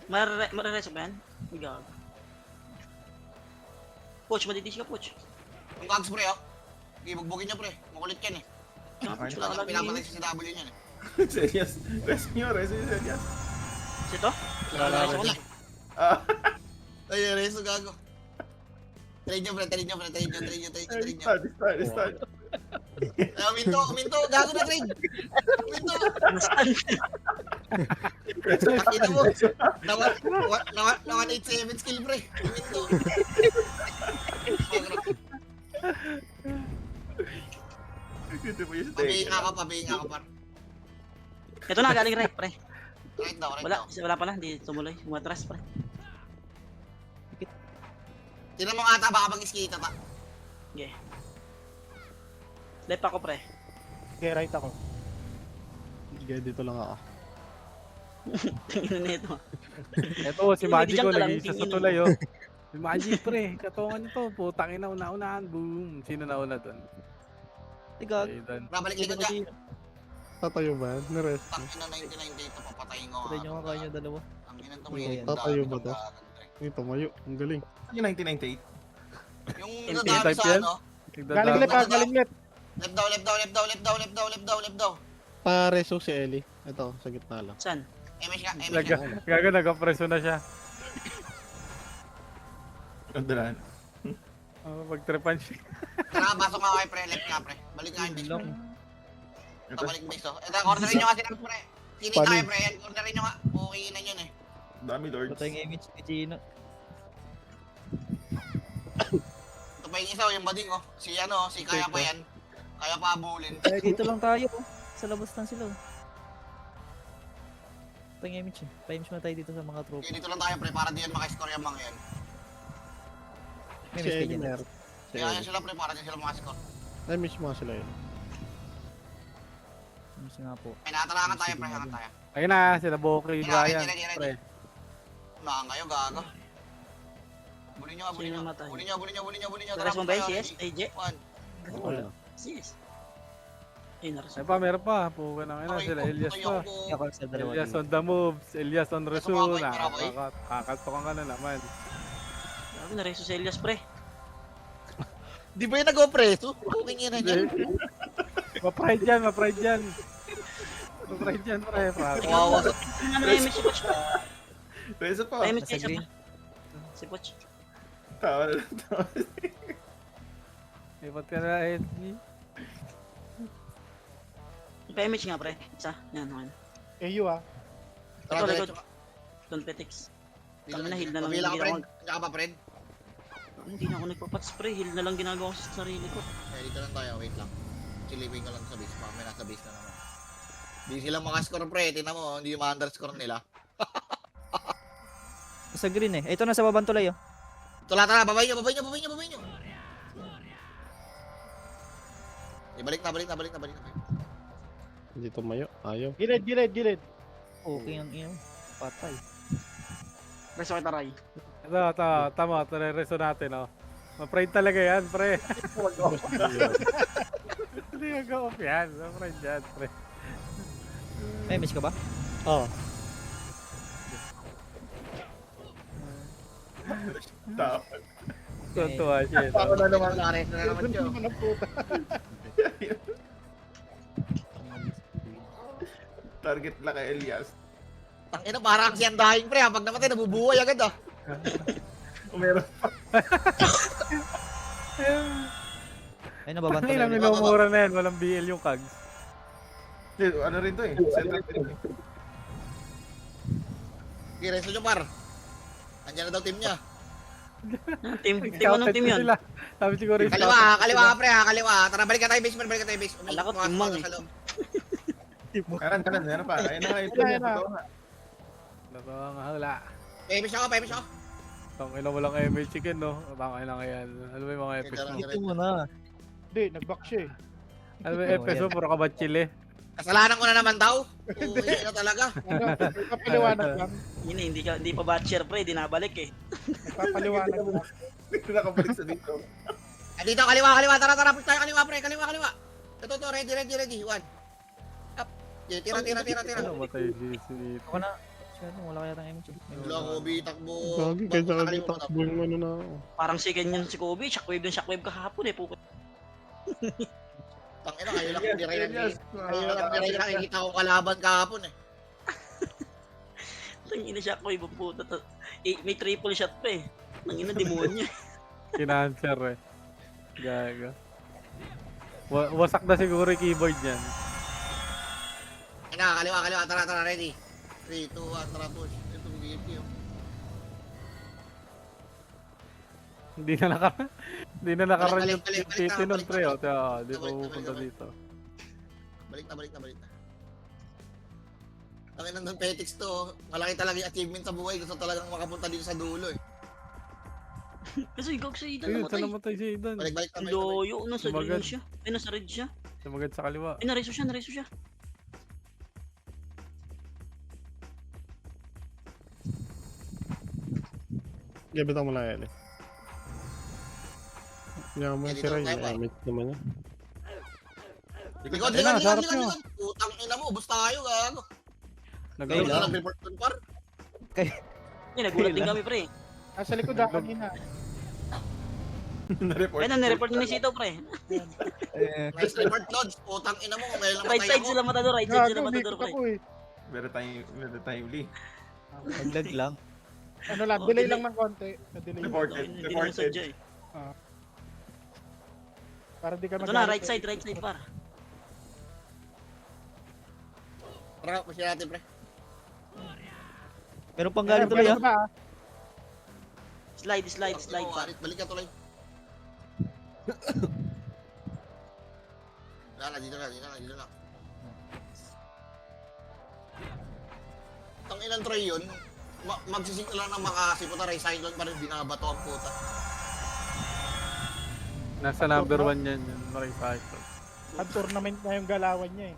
Speaker 1: Marareso ba yan? Ay, gago. Poch, matitis ka, Poch.
Speaker 2: Yung kags, pre, oh. Ibugbugin niya, pre. Makulit yan eh.
Speaker 1: Poch,
Speaker 2: Wala
Speaker 1: wala
Speaker 2: nang pinapatay sa CW niyan eh.
Speaker 5: Serious. Rescue, serious.
Speaker 1: Ito?
Speaker 2: Wala
Speaker 1: Wala.
Speaker 2: na.
Speaker 5: Ah,
Speaker 2: Ay, reso gago. Trade nyo, pre. Trade nyo.
Speaker 5: start.
Speaker 2: Minto, gago na trade. Minto. Pakita mo. Na 187 skill, pre. Minto.
Speaker 5: Ito po yung
Speaker 2: Pabihin nga ka, par.
Speaker 1: Ito na, galing right, pre.
Speaker 2: Right daw.
Speaker 1: Wala pala, hindi tumuloy. Umatras, pre.
Speaker 2: Tinan mo nga ata, baka mag-iskita ta.
Speaker 1: Okay. Left ako, pre.
Speaker 7: Okay, right ako. Sige, dito lang ako.
Speaker 1: Tingnan na ito.
Speaker 4: Eto, si
Speaker 1: Yung
Speaker 4: Magic
Speaker 1: medyo
Speaker 4: ko,
Speaker 1: ka lang,
Speaker 4: nag-iisa sa
Speaker 1: tingin.
Speaker 4: tulay, oh. Si Magic, pre. Katungan nito. Putang ina, una-unahan. Boom. Sino nauna dun?
Speaker 3: Tiga.
Speaker 4: Okay, dun.
Speaker 2: Balik likod niya.
Speaker 7: Tatayo ba? Narest.
Speaker 2: Tangina 99 dito, papatayin ko.
Speaker 3: Try nyo nga kayo dalawa.
Speaker 2: Ang inang tumayin.
Speaker 7: Tatayo ba to? Yung tumayo. Ang galing.
Speaker 5: Yung 1998.
Speaker 2: Yung
Speaker 1: MP
Speaker 2: dadami
Speaker 4: type
Speaker 2: sa
Speaker 4: yan?
Speaker 2: ano.
Speaker 7: Galing left ah, galing left.
Speaker 2: Left daw.
Speaker 7: Pareso si Ellie. Ito, sa gitna lang.
Speaker 1: Saan?
Speaker 2: MH nga.
Speaker 4: Gago, nagka-preso na siya.
Speaker 5: Ang dalaan.
Speaker 4: Pagtripan siya.
Speaker 2: Tara, pasok nga kayo, pre. Left nga, pre. Balik nga yung base, pre. Ito, balik base, oh. Ito, orderin nyo kasi ng pre. Sini
Speaker 7: Paano?
Speaker 2: tayo, pre. Yan, orderin nyo nga. Okay na yun, eh.
Speaker 5: Dami lords.
Speaker 3: Patay yung image ni Gino.
Speaker 2: Ito pa yung isa, oh, yung bading, oh. Si ano, si Kaya pa yan. Kaya pa abulin.
Speaker 3: Eh, dito lang tayo. Oh. Sa labas lang sila. Oh. Patay yung image eh. Pa-image muna tayo dito sa mga tropa.
Speaker 2: Okay, dito lang tayo, pre, para di yan makascore yung mga yan.
Speaker 3: May
Speaker 7: Si
Speaker 3: miss kayo dyan.
Speaker 7: Elimer.
Speaker 2: Kaya yan sila, pre, para di sila makascore.
Speaker 7: Ay, miss mo nga sila yun.
Speaker 3: Miss nga po.
Speaker 2: Ay, nakatalangan tayo, pre, hangan tayo.
Speaker 4: Ayun na, sila Boki, Brian. Pre.
Speaker 2: Unahan kayo, gago. Bulin nyo, bulin
Speaker 1: Sino
Speaker 2: nyo.
Speaker 1: namatay?
Speaker 2: Bulin nyo, bulin nyo, bulin nyo, bulin nyo.
Speaker 1: Nares mo ba yung
Speaker 2: tayo,
Speaker 1: CS?
Speaker 2: ready?
Speaker 1: AJ?
Speaker 2: One.
Speaker 1: Wala. CS. Ayun, nares
Speaker 4: Ay
Speaker 1: mo.
Speaker 4: pa, meron pa. Puka na
Speaker 2: Okay,
Speaker 4: sila
Speaker 2: po,
Speaker 4: Elias
Speaker 2: okay,
Speaker 4: pa.
Speaker 2: ako.
Speaker 3: Ako sa dalawa.
Speaker 4: Elias on the moves, Elias on
Speaker 2: Nasa
Speaker 4: Resul.
Speaker 2: mga point, pero okay.
Speaker 4: Kakaltokan ka na naman.
Speaker 1: Sabi na Reso Elias, pre.
Speaker 2: Di ba yung nag-o-preso? Okay nga na yan.
Speaker 4: Ma-pride yan, ma-pride yan. Ma-pride yan, pre.
Speaker 2: Kawawa.
Speaker 1: Ano na yung si Poch?
Speaker 5: Reso pa.
Speaker 1: Pa-image
Speaker 3: Nasa
Speaker 1: kayo
Speaker 3: green.
Speaker 1: si Poch.
Speaker 5: Tawa na lang.
Speaker 4: Ipat ka na, SG.
Speaker 1: Pa-image nga, pre. Isa. Yan, okay na.
Speaker 7: AU ah.
Speaker 2: Tara,
Speaker 1: Ito,
Speaker 2: diretso ka.
Speaker 1: Don't petix.
Speaker 2: Dito
Speaker 1: Tama na, heal na lang.
Speaker 2: Pabila ka,
Speaker 1: Hindi
Speaker 2: friend.
Speaker 1: ako-
Speaker 2: Hindi ka pa, friend.
Speaker 1: Hindi na ako nagpapat-spray. Heal na lang ginagawa ko sa sarili ko.
Speaker 2: Eh, dito lang tayo. Wait lang. Silipin ko lang sa base. May nasa base na naman. Hindi sila makascore, pre. Tingnan mo, hindi yung ma-underscore nila.
Speaker 3: Sa green eh. Ito na sa babang tulay oh.
Speaker 2: Tula, tara. Babay nyo, babay nyo, babay nyo, babay nyo. Balik na, balik na, balik na, balik na.
Speaker 7: Hindi tumayo. Ayaw.
Speaker 8: Gilid, gilid, gilid.
Speaker 3: Okay ang iyo. Patay.
Speaker 1: Reso kita, Ray.
Speaker 4: Ito, tama. Ito na yung reso natin, oh. Ma-pride talaga yan, pre. Hindi mag-off yan. Ma-pride yan, pre.
Speaker 3: May miss ka ba?
Speaker 7: Oo.
Speaker 5: Tawa.
Speaker 4: Tuntua siya.
Speaker 2: Ako na naman, Lares na naman
Speaker 7: Hindi
Speaker 2: yun.
Speaker 7: naman ang puta.
Speaker 5: Target lang kay Elias.
Speaker 2: Tangina, parang siyang dahing, pre. Pag namatay, nabubuhay agad, ah.
Speaker 5: Meron.
Speaker 3: Ay, nababang
Speaker 4: Ay,
Speaker 3: tulay.
Speaker 4: lang minumura na yan. Walang BL yung kags.
Speaker 5: Ano rin to eh. Central rin eh.
Speaker 2: Okay, reso nyo, par. Andiyan na daw team niya.
Speaker 1: Team, anong team yun?
Speaker 4: Sila. Sabi siguro yung
Speaker 2: Kaliwa, kaliwa, pre, ha. Kaliwa. Tara, balik ka tayo base, balik ka tayo base.
Speaker 1: Kala ko
Speaker 2: Pumasok
Speaker 1: timang,
Speaker 2: ka
Speaker 1: eh.
Speaker 2: sa loob.
Speaker 5: Kanan, meron pa. Ayun na nga, ito
Speaker 7: Wala
Speaker 5: niya.
Speaker 7: na.
Speaker 5: Totoo nga.
Speaker 4: Wala.
Speaker 2: Paymish ako, paymish ako.
Speaker 4: Tangina mo lang MH chicken, no? Tangina ka yan. Ano ba yung mga epics mo?
Speaker 3: Dito mo na.
Speaker 7: Hindi, nag-back siya eh.
Speaker 4: Ano ba yung epics mo? Puro ka ba chile?
Speaker 2: Kasalanan ko na naman daw. Uy, na talaga.
Speaker 7: Ano, nagpapaliwanag lang.
Speaker 1: Yun eh, hindi pa batcher, pre. Di nabalik eh.
Speaker 7: Nagpapaliwanag lang.
Speaker 5: Dito nakabalik sa dito.
Speaker 2: Ah, dito, kaliwa, kaliwa. Tara, tara, push tayo, kaliwa, pre. Kaliwa, kaliwa. Ito, ready, ready, ready. One. Up. Tira, tira, tira, tira.
Speaker 4: Ano matay si dito?
Speaker 3: Ako na. Masyado, wala kaya tayong image.
Speaker 2: Wala ko, bitakbo.
Speaker 7: Gagi, kaysa kami takbo yung ano na ako.
Speaker 1: Parang second yun si Kobe. Shockwave ng shockwave kahapon eh. Puko.
Speaker 2: Tangina, kayo lang hindi rin
Speaker 5: Elias.
Speaker 2: kayo lang hindi rin nakikita ko kalaban kahapon eh.
Speaker 1: Tangina shockwave ang puta. May triple shot pa eh. Tangina demonyo.
Speaker 4: Kinanser eh. Gaga. Wasak na siguro yung keyboard niyan.
Speaker 2: Ina, kaliwa, kaliwa. Tara, tara, ready. 3, 2, 1, tara, push. Ito, BFP oh.
Speaker 4: Hindi na nakaran yung
Speaker 2: Balik na,
Speaker 4: titi nun,
Speaker 2: balik na.
Speaker 4: pre. O, tiyo, di pa
Speaker 2: Balik na,
Speaker 4: pupunta
Speaker 2: balik na.
Speaker 4: dito.
Speaker 2: Balik na, balik na, balik na. Tangin nandun Petix to. Malaki talaga yung achievement sa buhay. Gusto talagang makapunta dito sa dulo eh.
Speaker 1: Kasi ikaw sa Idan
Speaker 4: Ayun, saan
Speaker 1: namatay.
Speaker 4: namatay si Idan?
Speaker 2: Balik, balik na,
Speaker 1: Ang
Speaker 2: balik na.
Speaker 1: loyo. Nasa
Speaker 4: Sumagad.
Speaker 1: green siya. Ay, nasa red siya.
Speaker 4: Sumagad sa kaliwa.
Speaker 1: Ay, nareso siya, nareso siya.
Speaker 7: Gabitan mo lang yan eh. Yaman si Ray, amit naman niya.
Speaker 2: Likod,
Speaker 4: Ayun
Speaker 2: likod,
Speaker 4: na,
Speaker 2: likod,
Speaker 4: sarap
Speaker 2: likod,
Speaker 4: nyo.
Speaker 2: likod. Putang ina mo, ubos tayo, gago.
Speaker 4: Nag-
Speaker 2: Kayo
Speaker 3: lang.
Speaker 2: na nag-report dun, par.
Speaker 1: Ay, nagulat din kami, pre.
Speaker 7: Nasa likod ako kanina.
Speaker 5: Na-report.
Speaker 1: Ay, na-report niya ni Sito, pre.
Speaker 2: Nice report, Lods. Putang ina mo, kung ngayon lang
Speaker 1: Right
Speaker 2: matay
Speaker 1: side
Speaker 2: ako.
Speaker 1: sila matador, right side sila
Speaker 7: Gago,
Speaker 1: matador,
Speaker 7: likod
Speaker 1: pre.
Speaker 7: ako eh.
Speaker 5: Very timely.
Speaker 3: Naglag lang.
Speaker 7: Ano lang,
Speaker 1: Oh,
Speaker 7: delay
Speaker 1: delay.
Speaker 7: lang ng konti. Na-delay.
Speaker 5: Reported.
Speaker 1: Hindi naman sadya eh.
Speaker 8: Para di ka
Speaker 1: Ito na,
Speaker 8: magalit.
Speaker 1: right side par.
Speaker 2: Tara, push natin, pre.
Speaker 3: Meron pang galing tuloy,
Speaker 8: Meron
Speaker 3: ah.
Speaker 8: ba?
Speaker 1: Slide par.
Speaker 2: Balik ka tuloy. Dito na. Tang ilang try yun, magsising lang ng makasi, puta, recycle pa rin, binabato ang puta.
Speaker 4: Nasa number 1 yan, yung recycle.
Speaker 8: Ang tournament na yung galawan niya eh.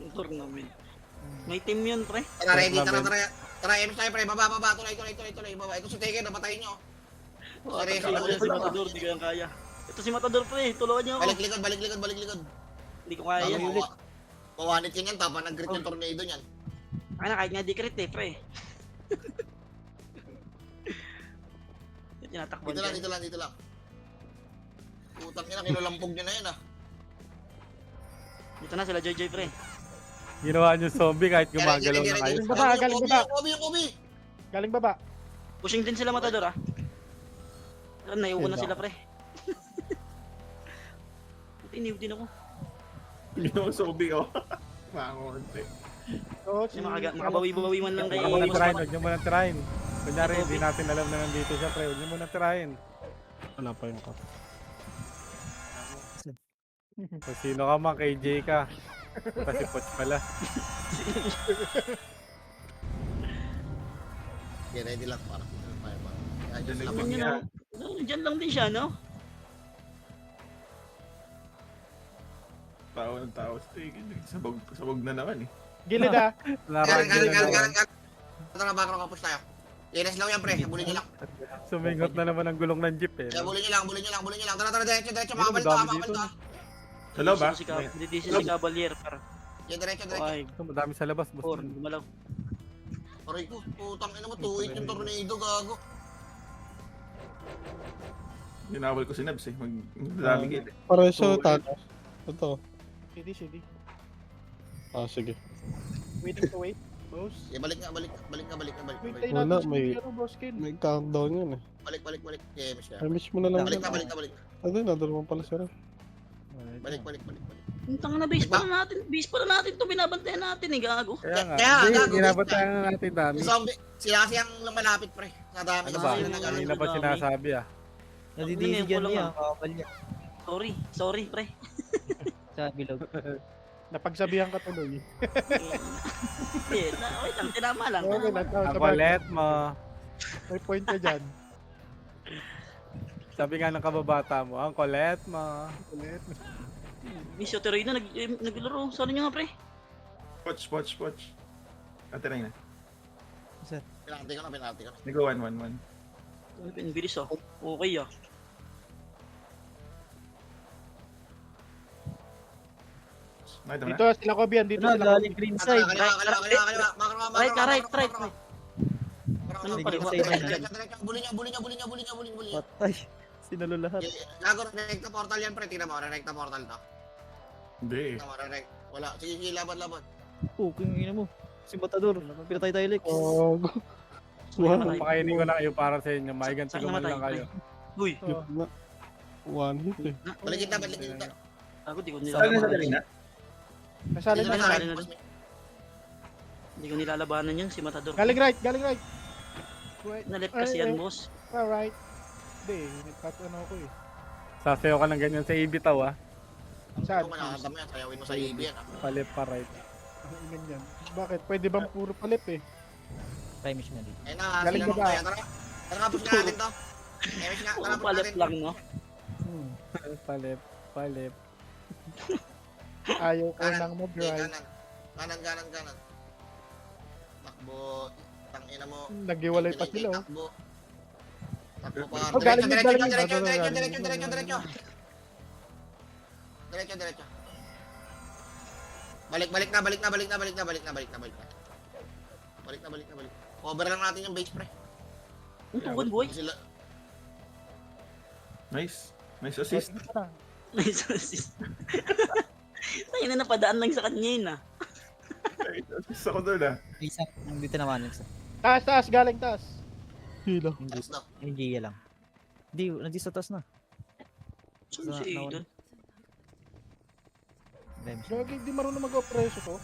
Speaker 1: Yung tournament. May team yun, pre.
Speaker 2: Tara, ready, tara, MS tayo, pre, baba, tuloy, baba. Ito si Tekken, napatayin nyo. Seryoso lang,
Speaker 1: Si Matador, di ko yan kaya. Ito si Matador, pre. Tulungan niyo ako.
Speaker 2: balik likod.
Speaker 1: Hindi ko kaya yan.
Speaker 2: Mawanit ka niyan, tapa, nag-grit yung tornado niyan.
Speaker 1: Ay na, kahit nga di crit eh, pre. Tinatakban
Speaker 2: Dito lang. Putang ina, kinulampog nyo na yan, ah.
Speaker 1: Dito na sila, Joy, pre.
Speaker 4: Ginawa niyo zombie kahit gumagalaw na kayo.
Speaker 8: Galing baba.
Speaker 2: Kobe.
Speaker 8: Galing baba.
Speaker 1: Pushing din sila, Matador, ah. Naiuko na sila, pre. Iniw din ako.
Speaker 5: Yung sobi ko. Mangonte.
Speaker 8: Oo,
Speaker 1: Kasi makabawi-bawi man lang kay...
Speaker 4: Huwag niyo muna tirahin. Kunyari, hindi natin alam na nandito siya, pre. Huwag niyo muna tirahin.
Speaker 7: Wala pa yung cup.
Speaker 4: Kung sino ka man, KJ ka. Kasi Poch pala.
Speaker 2: Okay, ready lang para.
Speaker 5: Diyan
Speaker 2: Ayos
Speaker 5: lang
Speaker 2: lang.
Speaker 1: Yun,
Speaker 5: yan.
Speaker 1: Diyan lang din siya, no?
Speaker 5: Tao ng tao. Sabog na naman eh.
Speaker 8: Gilid ah.
Speaker 2: Galing. Tara, background ka, push tayo. Inas lang yan, pre. Bulin nyo lang.
Speaker 4: Sumingot na naman ang gulong ng jeep eh.
Speaker 2: Kaya bulin nyo lang. Tara, diretso. Makabalik
Speaker 4: Madami
Speaker 2: ka.
Speaker 4: dito.
Speaker 5: Sa loob ba?
Speaker 1: Dito si Cavalier, par.
Speaker 2: Yan, diretso.
Speaker 1: Okay,
Speaker 4: Madami sa labas, boss.
Speaker 1: 4, gumalaw.
Speaker 2: Aray ko, putang ina mo, 2-8 yung tornado, gago.
Speaker 5: Dinawal ko si Nebs eh. Magdaming git eh.
Speaker 7: Para sa tatas. Ito.
Speaker 8: CD.
Speaker 7: Ah, sige.
Speaker 8: Waiting to wait. Boss.
Speaker 2: Okay, balik nga.
Speaker 8: Wait tayo
Speaker 7: Wala,
Speaker 8: natin
Speaker 7: may-
Speaker 8: pero boss Ken.
Speaker 7: May countdown yun eh.
Speaker 2: Balik. Okay, miss ka.
Speaker 7: I-miss mo na lang.
Speaker 2: Balik.
Speaker 7: Ano, nadalaman pala siya.
Speaker 2: Balik.
Speaker 1: Ang tanga na base pa na natin to, binabantayan natin eh, gago.
Speaker 4: Kaya nga.
Speaker 2: Kaya nga,
Speaker 4: Hindi,
Speaker 2: gago,
Speaker 4: ginabatayan na natin dami.
Speaker 2: Yung zombie, sila kasi ang lumalapit, pre. Sa dami
Speaker 4: Ano
Speaker 2: kasi
Speaker 4: ba?
Speaker 2: sila nag-ano.
Speaker 4: Kanina pa sinasabi ah.
Speaker 3: Nadidisi dyan
Speaker 1: Kulang
Speaker 3: niya,
Speaker 1: ah.
Speaker 3: kakapal niya.
Speaker 1: Sorry, pre.
Speaker 3: Sa bilog.
Speaker 8: Napagsabihan ka tuloy.
Speaker 1: Hindi, wait lang, tinama lang.
Speaker 8: Okay
Speaker 1: tinama.
Speaker 8: lang.
Speaker 4: Ang kulit mo.
Speaker 8: May point ka dyan.
Speaker 4: Sabi nga ng kababata mo, ang kulit mo.
Speaker 8: Ulit.
Speaker 1: Miss Yoteroy na naglaro. Saan nyo nga, pre?
Speaker 5: Watch. Atirang na.
Speaker 2: Penalty ko na.
Speaker 5: Nag-go 1-1-1.
Speaker 1: Ang bilis ah. Okay ah.
Speaker 5: Nakita mo
Speaker 8: Dito
Speaker 5: na?
Speaker 8: sila Kobian. Dito
Speaker 3: Ano,
Speaker 8: sila
Speaker 3: galing green side.
Speaker 2: Kaliwa.
Speaker 1: Right. Ano pa rin?
Speaker 2: Diretso. Bulin nyo.
Speaker 3: Patay. Sinalo lahat.
Speaker 2: Gago, rekta portal yan, pre. Tingnan mo, rekta portal to.
Speaker 5: Hindi eh.
Speaker 2: Tingnan mo, wala. Sige, laban.
Speaker 3: Oh, kung ina mo. Si Matador. Pinatay tayo, Lex.
Speaker 7: Oh,
Speaker 1: Namatay.
Speaker 4: Pakainin ko na kayo para sa inyo. Maiganti
Speaker 1: Saan
Speaker 4: ko man
Speaker 1: namatay,
Speaker 4: lang kayo.
Speaker 1: Uy,
Speaker 7: one hit eh.
Speaker 2: Balik kita.
Speaker 1: ako di ko
Speaker 5: Saan na sa
Speaker 1: nilalabanan.
Speaker 5: galing na?
Speaker 8: Nasali
Speaker 2: Dito
Speaker 8: na.
Speaker 2: na sa akin,
Speaker 1: na.
Speaker 2: boss.
Speaker 1: Hindi ko nilalabanan yun, si Matador.
Speaker 8: Galing right. Right.
Speaker 1: Na left kasi yan, boss.
Speaker 8: Right. Hindi, nagkataon ako eh.
Speaker 4: Sasayaw ka ng ganyan sa ibitaw ah.
Speaker 8: Saan?
Speaker 2: Kung nakakanta mo yan, sayawin mo sa EB yan.
Speaker 4: Palip pa right.
Speaker 8: Ang ilan yan. Bakit? Pwede bang puro palit eh?
Speaker 3: Try mission na dito.
Speaker 2: Ayun na,
Speaker 8: Galing
Speaker 2: sila
Speaker 8: ba ba?
Speaker 2: kaya. Tara, kapos nga natin to. Emis nga,
Speaker 1: Puro
Speaker 2: tara, push
Speaker 1: palip
Speaker 2: natin.
Speaker 1: lang, no?
Speaker 4: Palip.
Speaker 8: Ayaw ko
Speaker 2: Kanan.
Speaker 8: nang
Speaker 2: Okay,
Speaker 8: mag-drive.
Speaker 2: kanan. Takbo, tangina mo.
Speaker 8: Naghiwalay pa sila oh.
Speaker 2: Takbo pa.
Speaker 8: Oh, galing yun.
Speaker 2: Diretso. Balik na. Cover lang natin yung base, pre.
Speaker 1: Ang tugon, boy.
Speaker 2: Sila,
Speaker 5: Nice assist.
Speaker 1: Nice assist. Tayo na napadaan lang sa kanya yun ah.
Speaker 5: Nice assist ako doon ah.
Speaker 3: Isa, dito naman, Lex.
Speaker 8: Taas, galing taas.
Speaker 7: Hila.
Speaker 2: taas daw.
Speaker 3: Yung Gia lang. Hindi, nandito sa taas na.
Speaker 1: Saan si Aidan?
Speaker 8: Gagi, di marunong mag-opreso to.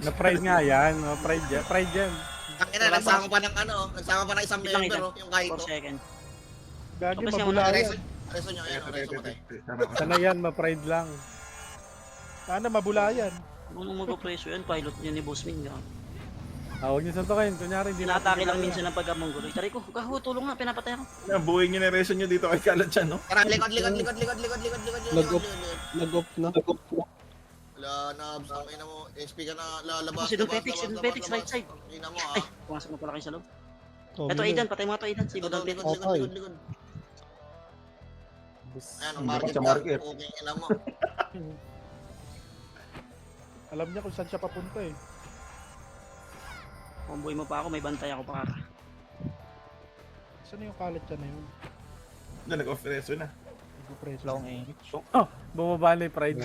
Speaker 4: Na-pride nga yan. Na-pride yan. Pride yan.
Speaker 2: Ang ina, nagsama pa ng ano, nagsama pa ng isang
Speaker 1: Wait lang,
Speaker 2: member, oh, yung kahit
Speaker 1: 4 seconds.
Speaker 8: Gagi,
Speaker 1: Tapos yung
Speaker 8: mabula
Speaker 2: Reso,
Speaker 8: yan.
Speaker 2: reso nyo, ayan, reso mo tayo.
Speaker 4: Sana yan, ma-pride lang.
Speaker 8: Sana mabula yan.
Speaker 1: Kung mag-preso yan, pilot niya ni Boss Ming.
Speaker 4: Huwag niyo suntukin. Kunyari, hindi
Speaker 1: Tinatake lang minsan ng pagkamunggulo. Tari ko, kaho, tulong nga, pinapatay ako.
Speaker 5: Buhay nyo na reso nyo dito kay Kalat siya, no?
Speaker 2: Tara, likod.
Speaker 7: Lag-off. Lag-off na.
Speaker 2: Wala, nabs, ang ina mo, SP ka na, lalabas,
Speaker 1: Si Don Petix, right side.
Speaker 2: Ina mo,
Speaker 1: Ay,
Speaker 2: ah.
Speaker 1: pumasok na pala kayo sa loob.
Speaker 7: Oh,
Speaker 1: Ito,
Speaker 7: Milo.
Speaker 1: Aidan, patay mo ito, Aidan. Si Don Petix.
Speaker 2: Likod. Ayan, ang market
Speaker 5: Sa
Speaker 2: ka,
Speaker 5: market.
Speaker 2: okay, ina mo.
Speaker 8: Alam niya kung saan siya papunta eh.
Speaker 1: Comboy mo pa ako, may bantay ako pa.
Speaker 8: Saan yung kalat siya na yun?
Speaker 5: Na, nag-off reso na.
Speaker 8: Nag-opreso.
Speaker 3: Long eh.
Speaker 4: Bumaba na yung pride.